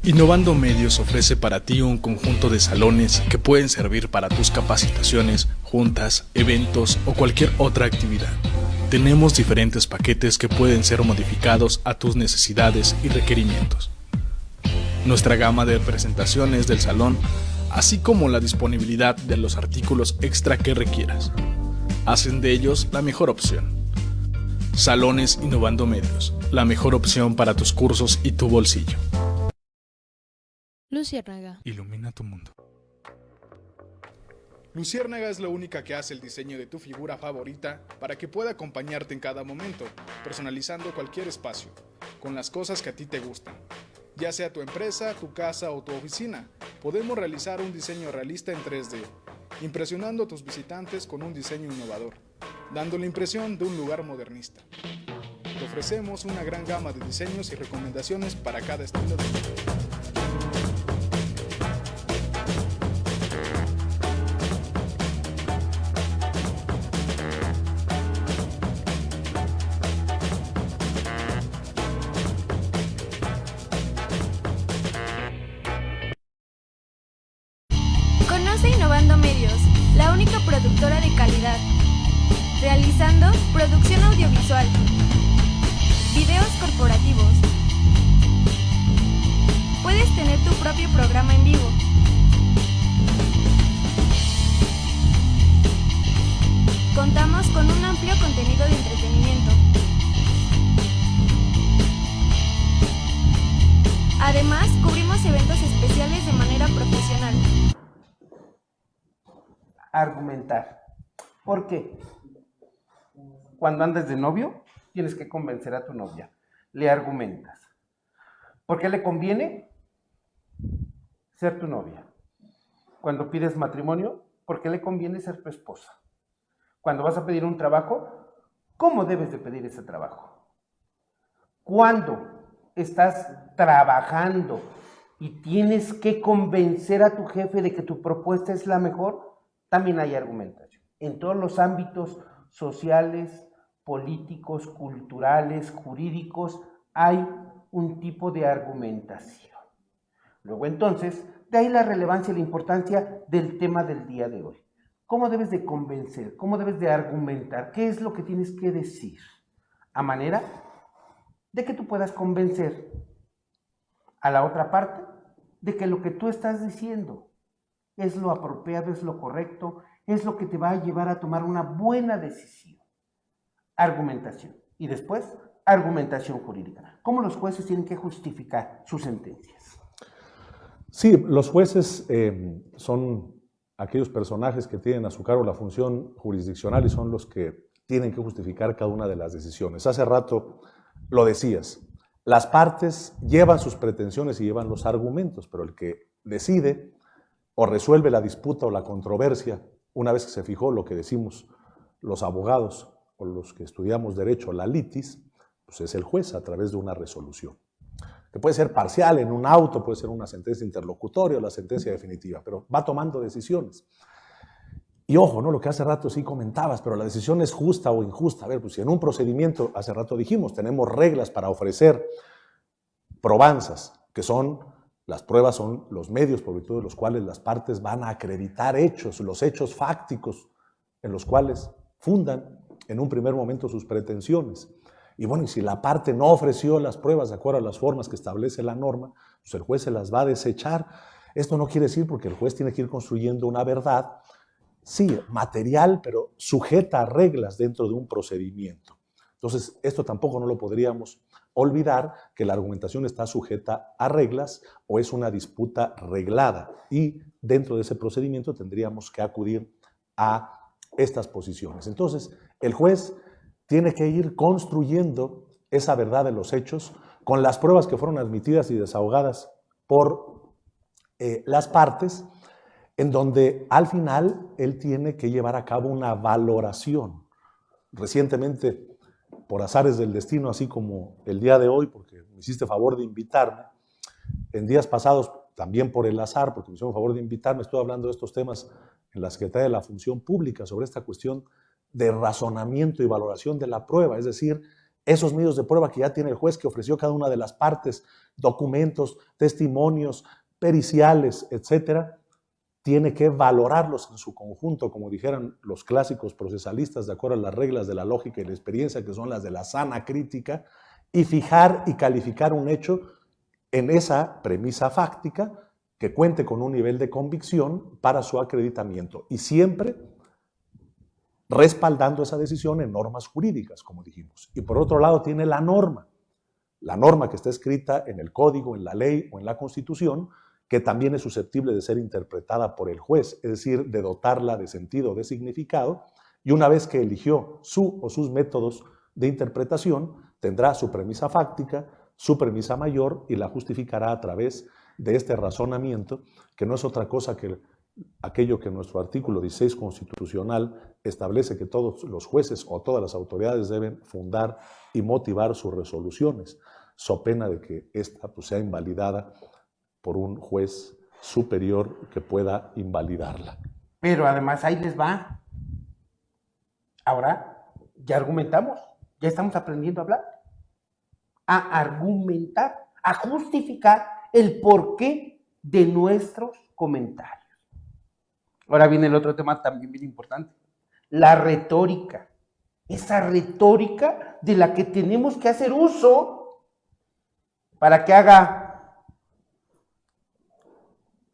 Innovando Medios ofrece para ti un conjunto de salones que pueden servir para tus capacitaciones, juntas, eventos o cualquier otra actividad. Tenemos diferentes paquetes que pueden ser modificados a tus necesidades y requerimientos. Nuestra gama de presentaciones del salón, así como la disponibilidad de los artículos extra que requieras, hacen de ellos la mejor opción. Salones Innovando Medios, la mejor opción para tus cursos y tu bolsillo. Luciérnaga. Ilumina tu mundo. Luciérnaga es la única que hace el diseño de tu figura favorita para que pueda acompañarte en cada momento, personalizando cualquier espacio, con las cosas que a ti te gustan. Ya sea tu empresa, tu casa o tu oficina, podemos realizar un diseño realista en 3D, impresionando a tus visitantes con un diseño innovador, dando la impresión de un lugar modernista. Te ofrecemos una gran gama de diseños y recomendaciones para cada estilo de vida. Conoce Innovando Medios, la única productora de calidad, realizando producción audiovisual, videos corporativos. Puedes tener tu propio programa en vivo. Contamos con un amplio contenido de entretenimiento. Además, cubrimos eventos especiales de manera profesional. Argumentar. ¿Por qué? Cuando andas de novio, tienes que convencer a tu novia. Le argumentas. ¿Por qué le conviene ser tu novia? Cuando pides matrimonio, ¿por qué le conviene ser tu esposa? Cuando vas a pedir un trabajo, ¿cómo debes de pedir ese trabajo? Cuando estás trabajando y tienes que convencer a tu jefe de que tu propuesta es la mejor, también hay argumentación. En todos los ámbitos sociales, políticos, culturales, jurídicos, hay un tipo de argumentación. Luego entonces, de ahí la relevancia y la importancia del tema del día de hoy. ¿Cómo debes de convencer? ¿Cómo debes de argumentar? ¿Qué es lo que tienes que decir? A manera de que tú puedas convencer a la otra parte de que lo que tú estás diciendo es lo apropiado, es lo correcto, es lo que te va a llevar a tomar una buena decisión. Argumentación. Y después, argumentación jurídica. ¿Cómo los jueces tienen que justificar sus sentencias? Sí, los jueces son aquellos personajes que tienen a su cargo la función jurisdiccional y son los que tienen que justificar cada una de las decisiones. Hace rato lo decías, las partes llevan sus pretensiones y llevan los argumentos, pero el que decide o resuelve la disputa o la controversia, una vez que se fijó lo que decimos los abogados o los que estudiamos derecho, la litis, pues es el juez a través de una resolución, que puede ser parcial en un auto, puede ser una sentencia interlocutoria o la sentencia definitiva, pero va tomando decisiones. Y ojo, ¿no? Lo que hace rato sí comentabas, pero la decisión es justa o injusta. A ver, pues si en un procedimiento, hace rato dijimos, tenemos reglas para ofrecer probanzas, que son, las pruebas son los medios por virtud de los cuales las partes van a acreditar hechos, los hechos fácticos en los cuales fundan en un primer momento sus pretensiones. Y bueno, y si la parte no ofreció las pruebas de acuerdo a las formas que establece la norma, pues el juez se las va a desechar. Esto no quiere decir porque el juez tiene que ir construyendo una verdad, sí, material, pero sujeta a reglas dentro de un procedimiento. Entonces, esto tampoco no lo podríamos olvidar, que la argumentación está sujeta a reglas o es una disputa reglada. Y dentro de ese procedimiento tendríamos que acudir a estas posiciones. Entonces, el juez tiene que ir construyendo esa verdad de los hechos con las pruebas que fueron admitidas y desahogadas por las partes, en donde al final él tiene que llevar a cabo una valoración. Recientemente, por azares del destino, así como el día de hoy, porque me hiciste favor de invitarme, en días pasados, también por el azar, porque me hicieron favor de invitarme, estoy hablando de estos temas en la Secretaría de la Función Pública, sobre esta cuestión de razonamiento y valoración de la prueba, es decir, esos medios de prueba que ya tiene el juez, que ofreció cada una de las partes, documentos, testimonios, periciales, etcétera, tiene que valorarlos en su conjunto, como dijeran los clásicos procesalistas, de acuerdo a las reglas de la lógica y la experiencia, que son las de la sana crítica, y fijar y calificar un hecho en esa premisa fáctica que cuente con un nivel de convicción para su acreditamiento, y siempre respaldando esa decisión en normas jurídicas, como dijimos. Y por otro lado tiene la norma que está escrita en el código, en la ley o en la Constitución, que también es susceptible de ser interpretada por el juez, es decir, de dotarla de sentido, de significado, y una vez que eligió su o sus métodos de interpretación, tendrá su premisa fáctica, su premisa mayor, y la justificará a través de este razonamiento, que no es otra cosa que aquello que nuestro artículo 16 constitucional establece, que todos los jueces o todas las autoridades deben fundar y motivar sus resoluciones, so pena de que esta sea invalidada por un juez superior que pueda invalidarla. Pero además ahí les va. Ahora ya argumentamos, ya estamos aprendiendo a hablar, a argumentar, a justificar el porqué de nuestros comentarios. Ahora viene el otro tema también bien importante, la retórica. Esa retórica de la que tenemos que hacer uso para que haga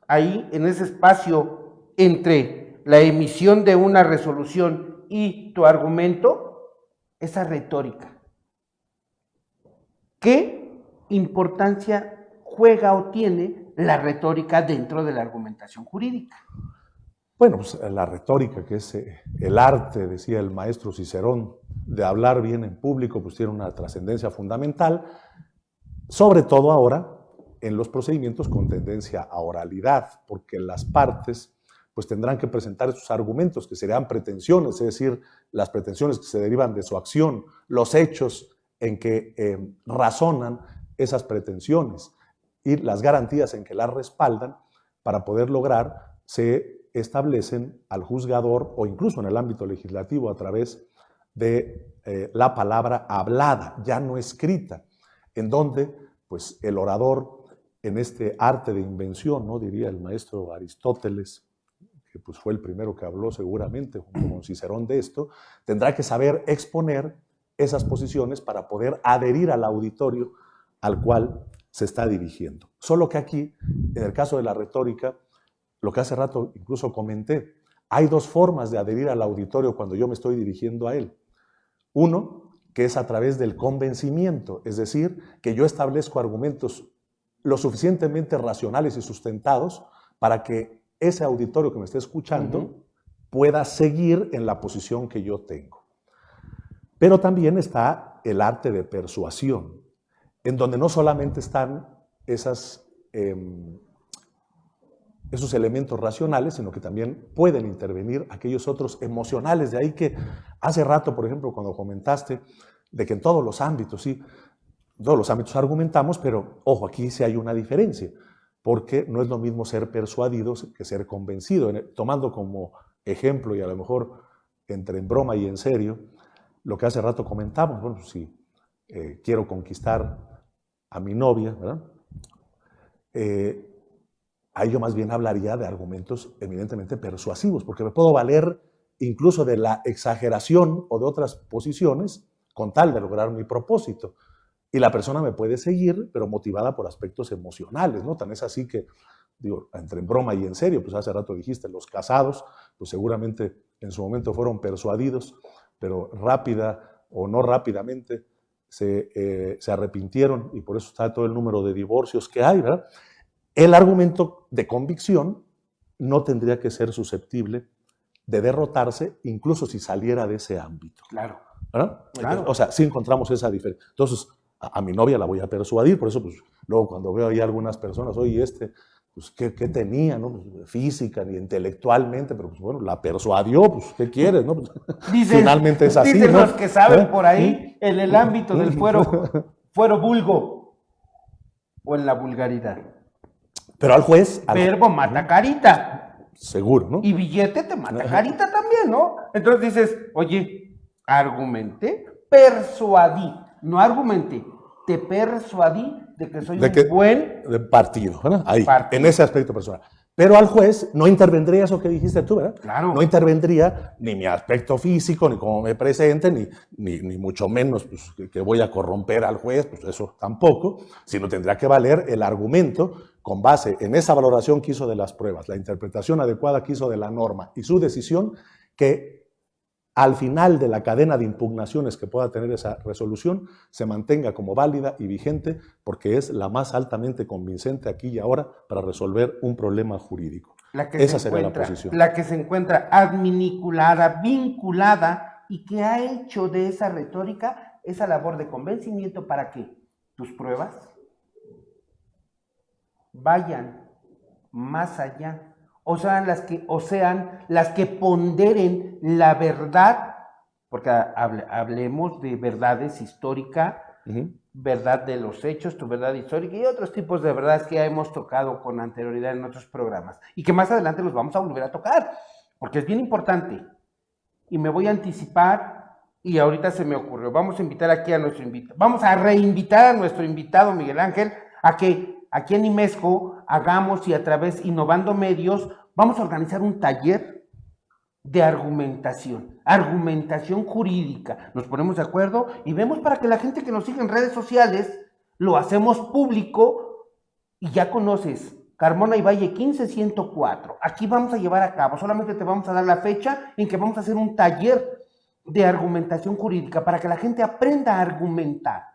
ahí, en ese espacio entre la emisión de una resolución y tu argumento, esa retórica. ¿Qué importancia juega o tiene la retórica dentro de la argumentación jurídica? Bueno, pues la retórica, que es el arte, decía el maestro Cicerón, de hablar bien en público, pues tiene una trascendencia fundamental, sobre todo ahora en los procedimientos con tendencia a oralidad, porque las partes pues tendrán que presentar sus argumentos, que serán pretensiones, es decir, las pretensiones que se derivan de su acción, los hechos en que razonan esas pretensiones y las garantías en que las respaldan. Para poder lograr, se establecen al juzgador o incluso en el ámbito legislativo a través de la palabra hablada, ya no escrita, en donde pues el orador, en este arte de invención, ¿no?, diría el maestro Aristóteles, que pues fue el primero que habló seguramente junto con Cicerón de esto, tendrá que saber exponer esas posiciones para poder adherir al auditorio al cual se está dirigiendo. Solo que aquí, en el caso de la retórica, lo que hace rato incluso comenté, hay dos formas de adherir al auditorio cuando yo me estoy dirigiendo a él. Uno, que es a través del convencimiento, es decir, que yo establezco argumentos lo suficientemente racionales y sustentados para que ese auditorio que me esté escuchando pueda seguir en la posición que yo tengo. Pero también está el arte de persuasión, en donde no solamente están esos elementos racionales, sino que también pueden intervenir aquellos otros emocionales. De ahí que hace rato, por ejemplo, cuando comentaste de que en todos los ámbitos, sí, todos los ámbitos argumentamos, pero ojo, aquí sí hay una diferencia, porque no es lo mismo ser persuadido que ser convencido. Tomando como ejemplo, y a lo mejor entre en broma y en serio, lo que hace rato comentamos, bueno, si quiero conquistar a mi novia, ¿verdad? Ahí yo más bien hablaría de argumentos evidentemente persuasivos, porque me puedo valer incluso de la exageración o de otras posiciones con tal de lograr mi propósito. Y la persona me puede seguir, pero motivada por aspectos emocionales, ¿no? Tan es así que, digo, entre en broma y en serio, pues hace rato dijiste, los casados, pues seguramente en su momento fueron persuadidos, pero rápida o no rápidamente se arrepintieron y por eso está todo el número de divorcios que hay, ¿verdad? El argumento de convicción no tendría que ser susceptible de derrotarse, incluso si saliera de ese ámbito. Claro. ¿Verdad? Claro. O sea, sí encontramos esa diferencia. Entonces, a mi novia la voy a persuadir, por eso, pues, luego cuando veo ahí algunas personas, oye, pues, ¿qué tenía, no? Pues, física ni intelectualmente, pero, pues, bueno, la persuadió, pues, ¿qué quieres, no? Pues, finalmente es así, dicen ¿no? los que saben por ahí, en el ámbito del fuero vulgo, o en la vulgaridad. Pero al juez... Verbo mata carita. Seguro, ¿no? Y billete te mata carita también, ¿no? Entonces dices, oye, argumenté, persuadí. no argumenté, te persuadí de que soy De que- un buen... De partido, ¿verdad? Ahí, Partido. en ese aspecto personal. Pero al juez no intervendría eso que dijiste tú, ¿verdad? Claro. No intervendría ni mi aspecto físico, ni cómo me presente, ni mucho menos pues, que voy a corromper al juez, pues eso tampoco, sino tendría que valer el argumento con base en esa valoración que hizo de las pruebas, la interpretación adecuada que hizo de la norma y su decisión que al final de la cadena de impugnaciones que pueda tener esa resolución se mantenga como válida y vigente porque es la más altamente convincente aquí y ahora para resolver un problema jurídico. Esa sería la posición. La que se encuentra adminiculada, vinculada y que ha hecho de esa retórica esa labor de convencimiento para que tus pruebas vayan más allá, o sean las que ponderen la verdad, porque hablemos de verdades históricas, verdad de los hechos, tu verdad histórica y otros tipos de verdades que ya hemos tocado con anterioridad en otros programas y que más adelante los vamos a volver a tocar, porque es bien importante. Y me voy a anticipar y ahorita se me ocurrió, vamos a invitar aquí a nuestro invitado, vamos a reinvitar a nuestro invitado Miguel Ángel a que aquí en IMESCO hagamos y a través Innovando Medios vamos a organizar un taller de argumentación jurídica. Nos ponemos de acuerdo y vemos para que la gente que nos sigue en redes sociales lo hacemos público y ya conoces Carmona y Valle 15104. Aquí vamos a llevar a cabo, solamente te vamos a dar la fecha en que vamos a hacer un taller de argumentación jurídica para que la gente aprenda a argumentar.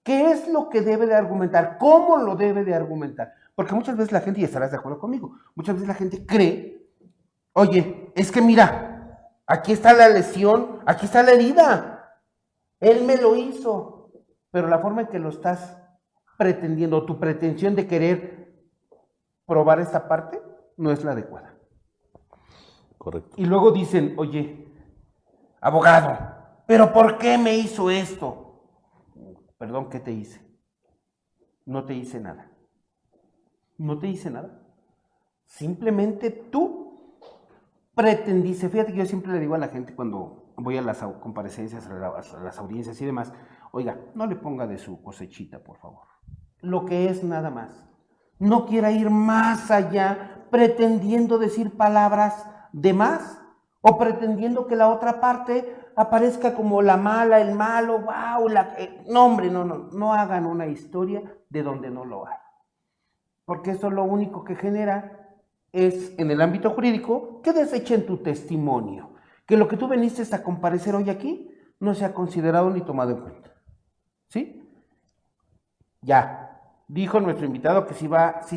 ¿Qué es lo que debe de argumentar? ¿Cómo lo debe de argumentar? Porque muchas veces la gente, y estarás de acuerdo conmigo, muchas veces la gente cree, oye, es que mira, aquí está la lesión, aquí está la herida, él me lo hizo, pero la forma en que lo estás pretendiendo, tu pretensión de querer probar esta parte, no es la adecuada. Correcto. Y luego dicen, oye, abogado, ¿pero por qué me hizo esto? Perdón, ¿qué te hice? No te hice nada. No te hice nada. Simplemente tú pretendiste. Fíjate que yo siempre le digo a la gente cuando voy a las comparecencias, a las audiencias y demás, oiga, no le ponga de su cosechita, por favor. Lo que es nada más. No quiera ir más allá pretendiendo decir palabras de más o pretendiendo que la otra parte aparezca como la mala, el malo, wow, no hombre, no hagan una historia de donde no lo hay. Porque eso lo único que genera es, en el ámbito jurídico, que desechen tu testimonio, que lo que tú viniste a comparecer hoy aquí no sea considerado ni tomado en cuenta. ¿Sí? Ya, dijo nuestro invitado que sí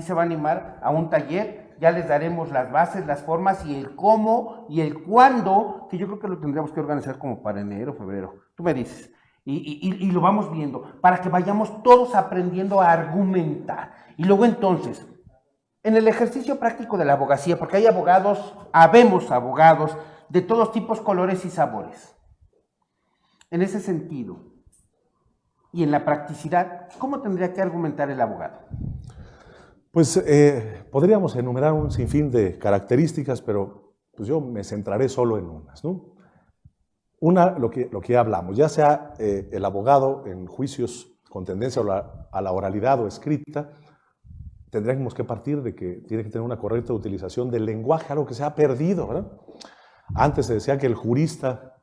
se va a animar a un taller. Ya les daremos las bases, las formas y el cómo y el cuándo, que yo creo que lo tendríamos que organizar como para enero, febrero. Tú me dices. Y lo vamos viendo, para que vayamos todos aprendiendo a argumentar. Y luego entonces, en el ejercicio práctico de la abogacía, porque hay abogados, habemos abogados de todos tipos, colores y sabores. En ese sentido, y en la practicidad, ¿cómo tendría que argumentar el abogado? Pues podríamos enumerar un sinfín de características, pero pues yo me centraré solo en unas, ¿no? Una, lo que ya hablamos, ya sea el abogado en juicios con tendencia a la oralidad o escrita, tendríamos que partir de que tiene que tener una correcta utilización del lenguaje, algo que se ha perdido, ¿verdad? Antes se decía que el jurista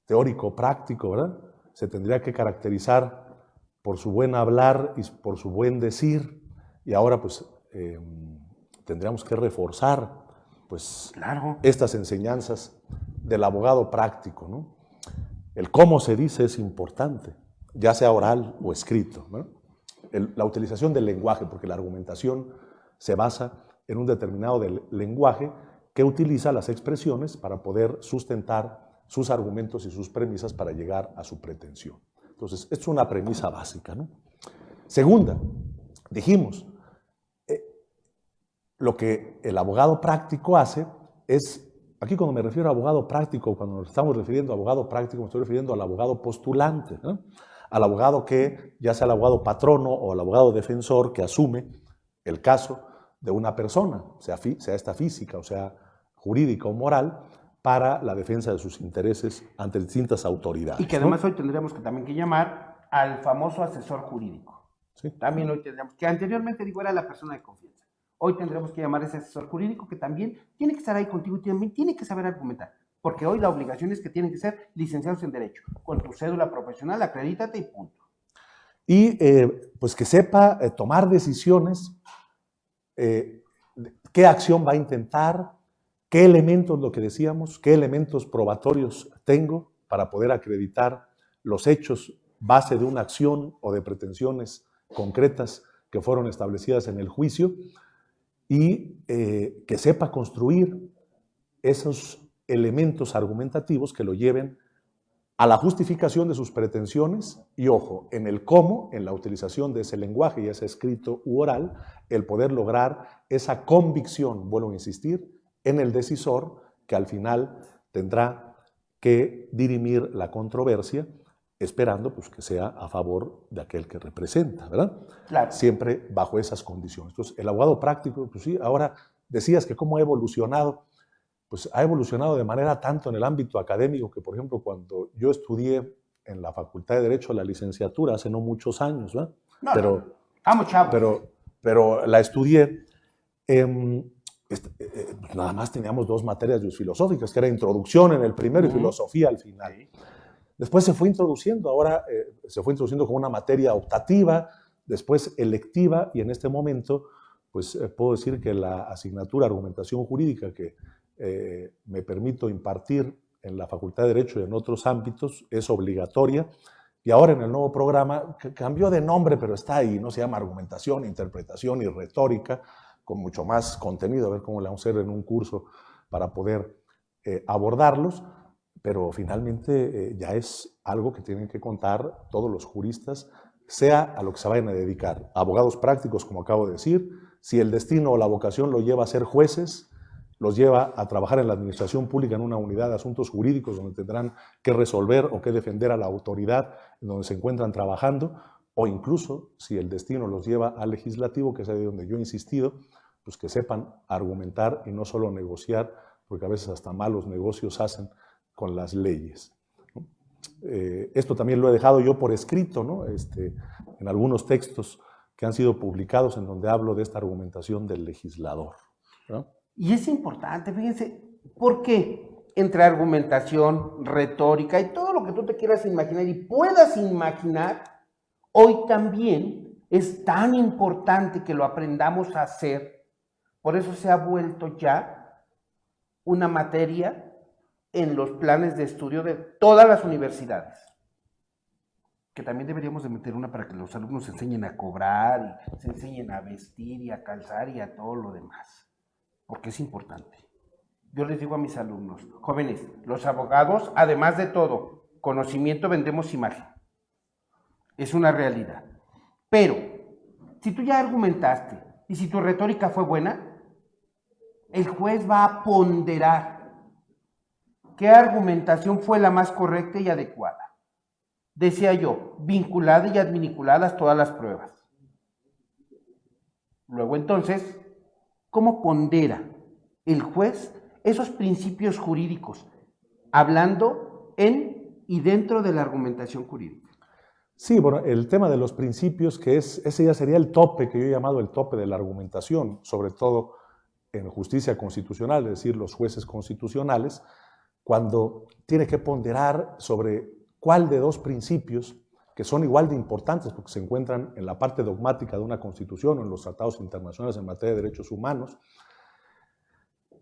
teórico práctico, ¿verdad?, se tendría que caracterizar por su buen hablar y por su buen decir, y ahora pues tendríamos que reforzar pues Claro. estas enseñanzas del abogado práctico, ¿no? El cómo se dice es importante, ya sea oral o escrito, ¿no? La utilización del lenguaje, porque la argumentación se basa en un determinado lenguaje que utiliza las expresiones para poder sustentar sus argumentos y sus premisas para llegar a su pretensión. Entonces, esto es una premisa básica, ¿no? Segunda, dijimos, lo que el abogado práctico hace es, aquí cuando me refiero a abogado práctico, cuando nos estamos refiriendo a abogado práctico, me estoy refiriendo al abogado postulante, ¿no? Al abogado que, ya sea el abogado patrono o el abogado defensor, que asume el caso de una persona, sea esta física o sea jurídica o moral, para la defensa de sus intereses ante distintas autoridades. Y que además hoy tendríamos que también que llamar al famoso asesor jurídico. Sí. También hoy tendremos, que anteriormente digo era la persona de confianza. Hoy tendremos que llamar a ese asesor jurídico que también tiene que estar ahí contigo y también tiene que saber argumentar. Porque hoy la obligación es que tienen que ser licenciados en Derecho. Con tu cédula profesional, acredítate y punto. Y pues que sepa tomar decisiones, qué acción va a intentar, qué elementos, lo que decíamos, qué elementos probatorios tengo para poder acreditar los hechos base de una acción o de pretensiones concretas que fueron establecidas en el juicio, y que sepa construir esos elementos argumentativos que lo lleven a la justificación de sus pretensiones y, ojo, en el cómo, en la utilización de ese lenguaje, ya sea escrito u oral, el poder lograr esa convicción, vuelvo a insistir, en el decisor, que al final tendrá que dirimir la controversia, esperando pues, que sea a favor de aquel que representa, ¿verdad? Claro. Siempre bajo esas condiciones. Entonces, el abogado práctico, pues sí, ahora decías que cómo ha evolucionado. Pues ha evolucionado de manera tanto en el ámbito académico que, por ejemplo, cuando yo estudié en la Facultad de Derecho la licenciatura hace no muchos años, ¿verdad? No, vamos, chavos. Pero la estudié, pues nada más teníamos 2 materias filosóficas, que era introducción en el primero y filosofía al final. Sí. Después se fue introduciendo, ahora se fue introduciendo como una materia optativa, después electiva, y en este momento, pues puedo decir que la asignatura Argumentación Jurídica que me permito impartir en la Facultad de Derecho y en otros ámbitos es obligatoria, y ahora en el nuevo programa, que cambió de nombre, pero está ahí, ¿no? Se llama Argumentación, Interpretación y Retórica, con mucho más contenido, a ver cómo le vamos a hacer en un curso para poder abordarlos, pero finalmente ya es algo que tienen que contar todos los juristas, sea a lo que se vayan a dedicar. Abogados prácticos, como acabo de decir, si el destino o la vocación lo lleva a ser jueces, los lleva a trabajar en la administración pública en una unidad de asuntos jurídicos donde tendrán que resolver o que defender a la autoridad en donde se encuentran trabajando, o incluso si el destino los lleva al legislativo, que es ahí donde yo he insistido, pues que sepan argumentar y no solo negociar, porque a veces hasta malos negocios hacen con las leyes, ¿no? Esto también lo he dejado yo por escrito, ¿no? En algunos textos que han sido publicados en donde hablo de esta argumentación del legislador, ¿no? Y es importante, fíjense, porque entre argumentación, retórica y todo lo que tú te quieras imaginar y puedas imaginar, hoy también es tan importante que lo aprendamos a hacer. Por eso se ha vuelto ya una materia en los planes de estudio de todas las universidades. Que también deberíamos de meter una para que los alumnos se enseñen a cobrar y se enseñen a vestir y a calzar y a todo lo demás. Porque es importante. Yo les digo a mis alumnos, jóvenes, los abogados, además de todo, conocimiento vendemos imagen. Es una realidad. Pero, si tú ya argumentaste y si tu retórica fue buena, el juez va a ponderar qué argumentación fue la más correcta y adecuada. Decía yo, vinculada y adminiculadas todas las pruebas. Luego entonces, ¿cómo pondera el juez esos principios jurídicos, hablando en y dentro de la argumentación jurídica? Sí, bueno, el tema de los principios, que ese ya sería el tope que yo he llamado el tope de la argumentación, sobre todo en justicia constitucional, es decir, los jueces constitucionales, cuando tiene que ponderar sobre cuál de 2 principios, que son igual de importantes porque se encuentran en la parte dogmática de una constitución o en los tratados internacionales en materia de derechos humanos,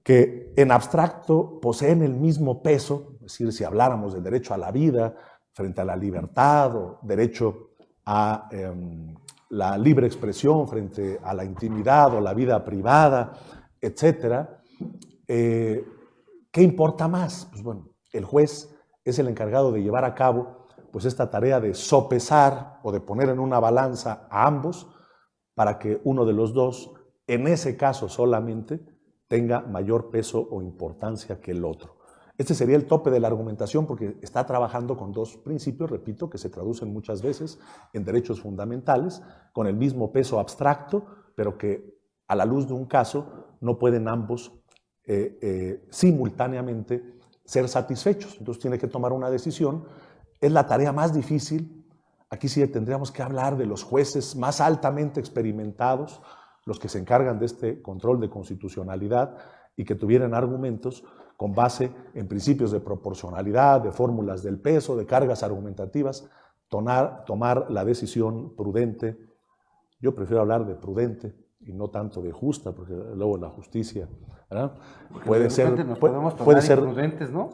que en abstracto poseen el mismo peso, es decir, si habláramos del derecho a la vida frente a la libertad o derecho a la libre expresión frente a la intimidad o la vida privada, etc. ¿Qué importa más? Pues bueno, el juez es el encargado de llevar a cabo pues esta tarea de sopesar o de poner en una balanza a ambos para que uno de los 2, en ese caso solamente, tenga mayor peso o importancia que el otro. Este sería el tope de la argumentación porque está trabajando con 2 principios, repito, que se traducen muchas veces en derechos fundamentales, con el mismo peso abstracto, pero que a la luz de un caso no pueden ambos simultáneamente ser satisfechos. Entonces tiene que tomar una decisión. Es la tarea más difícil Aquí sí tendríamos que hablar de los jueces más altamente experimentados, los que se encargan de este control de constitucionalidad y que tuvieran argumentos con base en principios de proporcionalidad, de fórmulas del peso, de cargas argumentativas, tomar la decisión prudente. Yo prefiero hablar de prudente y no tanto de justa, porque luego la justicia, ¿verdad? Puede ser, nos podemos puede tornar ser imprudentes, ¿no?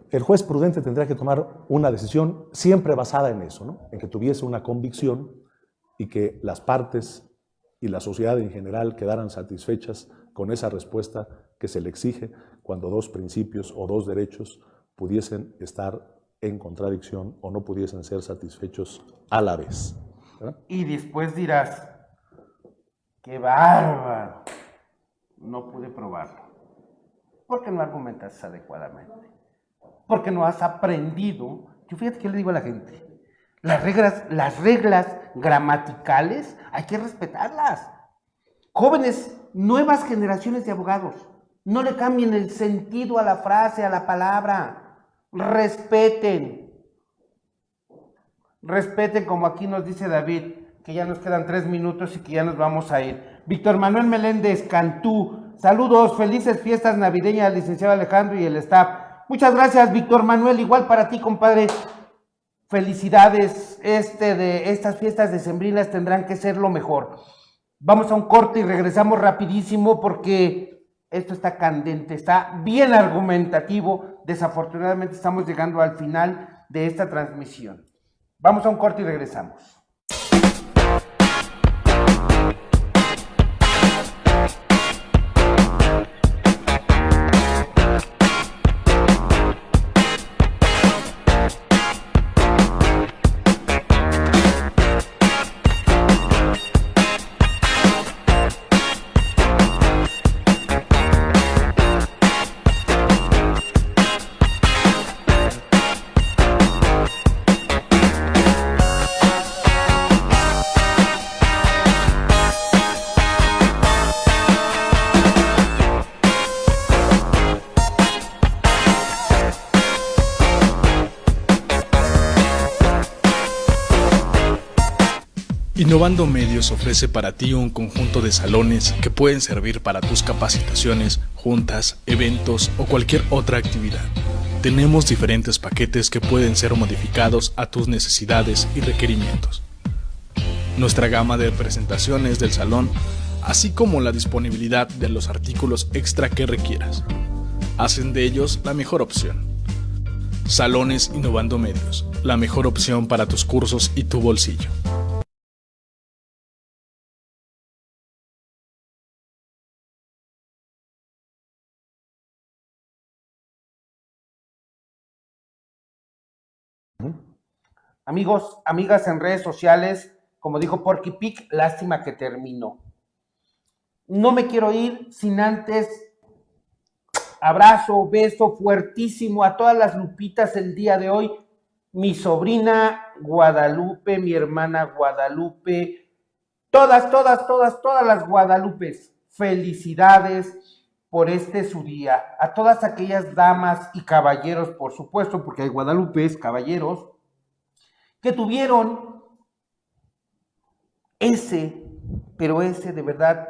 El juez prudente tendrá que tomar una decisión siempre basada en eso, ¿no? En que tuviese una convicción y que las partes y la sociedad en general quedaran satisfechas con esa respuesta que se le exige cuando dos principios o dos derechos pudiesen estar en contradicción o no pudiesen ser satisfechos a la vez, ¿verdad? Y después dirás, ¡qué bárbaro! No pude probarlo. ¿Por qué no argumentas adecuadamente? Porque no has aprendido. Yo fíjate que le digo a la gente, las reglas gramaticales hay que respetarlas. Jóvenes, nuevas generaciones de abogados, no le cambien el sentido a la frase, a la palabra. Respeten. Respeten, como aquí nos dice David, que ya nos quedan 3 minutos y que ya nos vamos a ir. Víctor Manuel Meléndez Cantú, saludos, felices fiestas navideñas, licenciado Alejandro y el staff. Muchas gracias, Víctor Manuel, igual para ti, compadre. Felicidades, de estas fiestas decembrinas tendrán que ser lo mejor. Vamos a un corte y regresamos rapidísimo porque esto está candente, está bien argumentativo. Desafortunadamente estamos llegando al final de esta transmisión. Vamos a un corte y regresamos. Innovando Medios ofrece para ti un conjunto de salones que pueden servir para tus capacitaciones, juntas, eventos o cualquier otra actividad. Tenemos diferentes paquetes que pueden ser modificados a tus necesidades y requerimientos. Nuestra gama de presentaciones del salón, así como la disponibilidad de los artículos extra que requieras, hacen de ellos la mejor opción. Salones Innovando Medios, la mejor opción para tus cursos y tu bolsillo. Amigos, amigas en redes sociales, como dijo Porky Pig, lástima que terminó. No me quiero ir sin antes abrazo, beso fuertísimo a todas las Lupitas el día de hoy. Mi sobrina Guadalupe, mi hermana Guadalupe, todas las Guadalupes. Felicidades por su día. A todas aquellas damas y caballeros, por supuesto, porque hay Guadalupes, caballeros, que tuvieron pero ese de verdad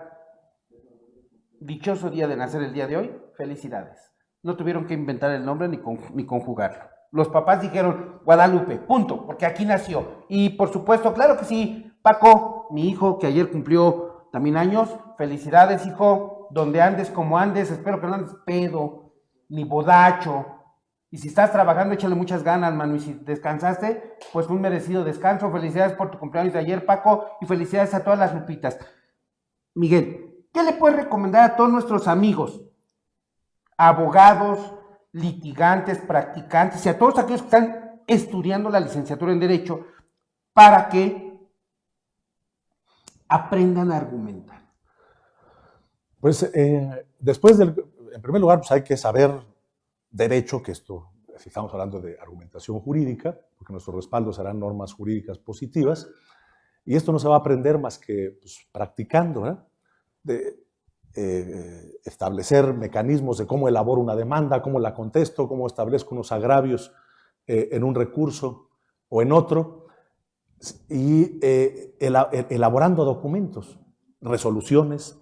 dichoso día de nacer el día de hoy. Felicidades. No tuvieron que inventar el nombre ni conjugarlo. Los papás dijeron Guadalupe, punto, porque aquí nació. Y por supuesto, claro que sí, Paco, mi hijo, que ayer cumplió también años, felicidades, hijo, donde andes como andes, espero que no andes pedo, ni bodacho. Y si estás trabajando, échale muchas ganas, mano. Y si descansaste, pues un merecido descanso. Felicidades por tu cumpleaños de ayer, Paco. Y felicidades a todas las Lupitas. Miguel, ¿qué le puedes recomendar a todos nuestros amigos, abogados, litigantes, practicantes y a todos aquellos que están estudiando la licenciatura en Derecho para que aprendan a argumentar? Pues en primer lugar, pues hay que saber derecho, que esto, si estamos hablando de argumentación jurídica, porque nuestro respaldo serán normas jurídicas positivas, y esto no se va a aprender más que pues, practicando, ¿verdad? Establecer mecanismos de cómo elaboro una demanda, cómo la contesto, cómo establezco unos agravios en un recurso o en otro, y elaborando documentos, resoluciones,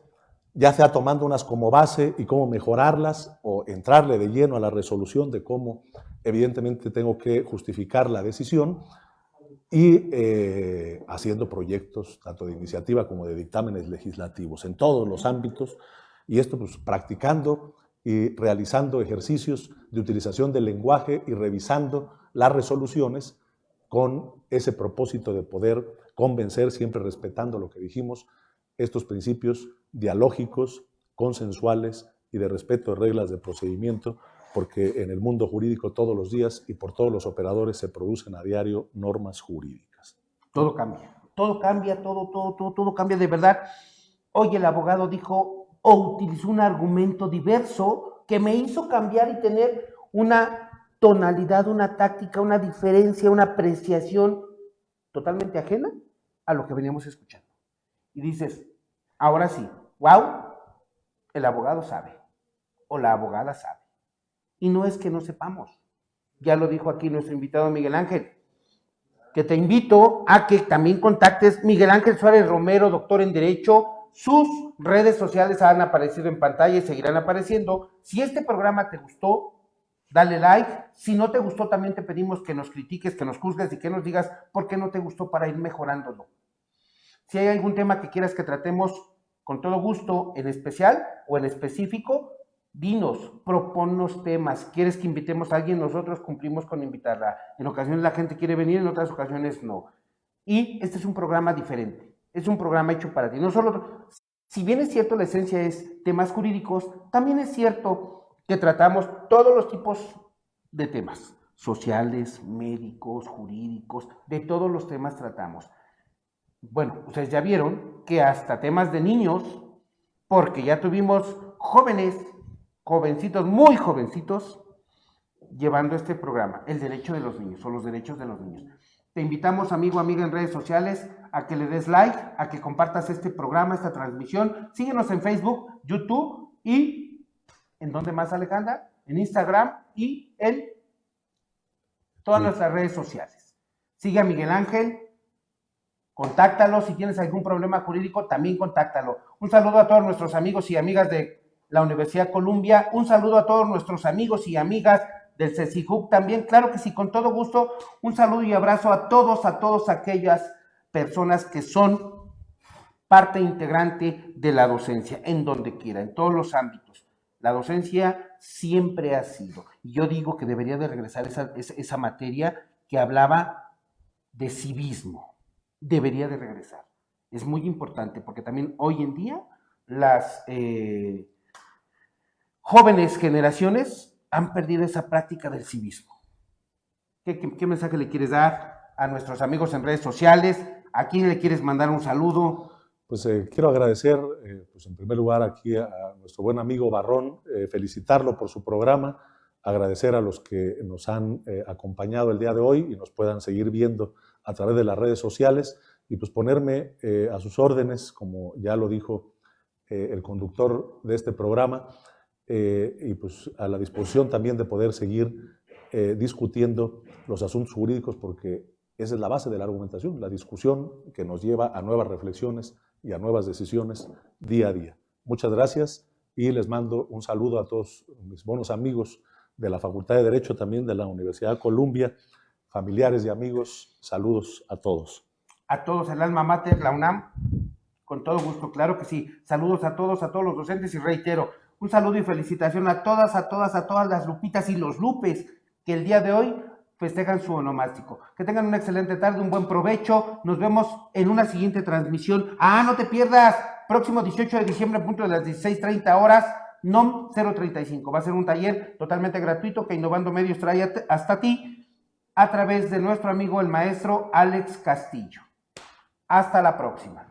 ya sea tomando unas como base y cómo mejorarlas o entrarle de lleno a la resolución de cómo evidentemente tengo que justificar la decisión y haciendo proyectos tanto de iniciativa como de dictámenes legislativos en todos los ámbitos y esto pues practicando y realizando ejercicios de utilización del lenguaje y revisando las resoluciones con ese propósito de poder convencer, siempre respetando lo que dijimos, estos principios dialógicos, consensuales y de respeto de reglas de procedimiento, porque en el mundo jurídico todos los días y por todos los operadores se producen a diario normas jurídicas. Todo cambia, todo cambia, todo cambia de verdad. Hoy el abogado dijo o utilizó un argumento diverso que me hizo cambiar y tener una tonalidad, una táctica, una diferencia, una apreciación totalmente ajena a lo que veníamos escuchando. Y dices, ahora sí, wow, el abogado sabe, o la abogada sabe. Y no es que no sepamos, ya lo dijo aquí nuestro invitado Miguel Ángel, que te invito a que también contactes Miguel Ángel Suárez Romero, doctor en Derecho. Sus redes sociales han aparecido en pantalla y seguirán apareciendo. Si este programa te gustó, dale like. Si no te gustó, también te pedimos que nos critiques, que nos juzgues y que nos digas por qué no te gustó para ir mejorándolo. Si hay algún tema que quieras que tratemos con todo gusto, en especial o en específico, dinos, proponnos temas. ¿Quieres que invitemos a alguien? Nosotros cumplimos con invitarla. En ocasiones la gente quiere venir, en otras ocasiones no. Y este es un programa diferente. Es un programa hecho para ti. No solo, si bien es cierto la esencia es temas jurídicos, también es cierto que tratamos todos los tipos de temas, sociales, médicos, jurídicos, de todos los temas tratamos. Bueno, ustedes ya vieron que hasta temas de niños, porque ya tuvimos jóvenes, jovencitos, muy jovencitos, llevando este programa, el derecho de los niños o los derechos de los niños. Te invitamos, amigo, amiga, en redes sociales, a que le des like, a que compartas este programa, esta transmisión. Síguenos en Facebook, YouTube y, ¿en dónde más, Alejandra? En Instagram y en todas nuestras redes sociales. Sigue a Miguel Ángel, contáctalo. Si tienes algún problema jurídico, también contáctalo. Un saludo a todos nuestros amigos y amigas de la Universidad Columbia. Un saludo a todos nuestros amigos y amigas del CECIJUC también, claro que sí, con todo gusto. Un saludo y abrazo a todas aquellas personas que son parte integrante de la docencia, en donde quiera, en todos los ámbitos. La docencia siempre ha sido, y yo digo que debería de regresar esa materia que hablaba de civismo, debería de regresar. Es muy importante, porque también hoy en día las jóvenes generaciones han perdido esa práctica del civismo. ¿Qué mensaje le quieres dar a nuestros amigos en redes sociales? ¿A quién le quieres mandar un saludo? Pues quiero agradecer, pues en primer lugar aquí a nuestro buen amigo Barrón, felicitarlo por su programa, agradecer a los que nos han acompañado el día de hoy y nos puedan seguir viendo a través de las redes sociales y pues ponerme a sus órdenes, como ya lo dijo el conductor de este programa, y pues a la disposición también de poder seguir discutiendo los asuntos jurídicos, porque esa es la base de la argumentación, la discusión que nos lleva a nuevas reflexiones y a nuevas decisiones día a día. Muchas gracias y les mando un saludo a todos mis buenos amigos de la Facultad de Derecho, también de la Universidad Columbia, familiares y amigos, saludos a todos. A todos, el alma mater, la UNAM, con todo gusto, claro que sí. Saludos a todos los docentes y reitero, un saludo y felicitación a todas las Lupitas y los Lupes que el día de hoy festejan su onomástico. Que tengan una excelente tarde, un buen provecho. Nos vemos en una siguiente transmisión. No te pierdas, próximo 18 de diciembre, a punto de las 16:30 horas, NOM 035. Va a ser un taller totalmente gratuito que Innovando Medios trae hasta ti a través de nuestro amigo el maestro Alex Castillo. Hasta la próxima.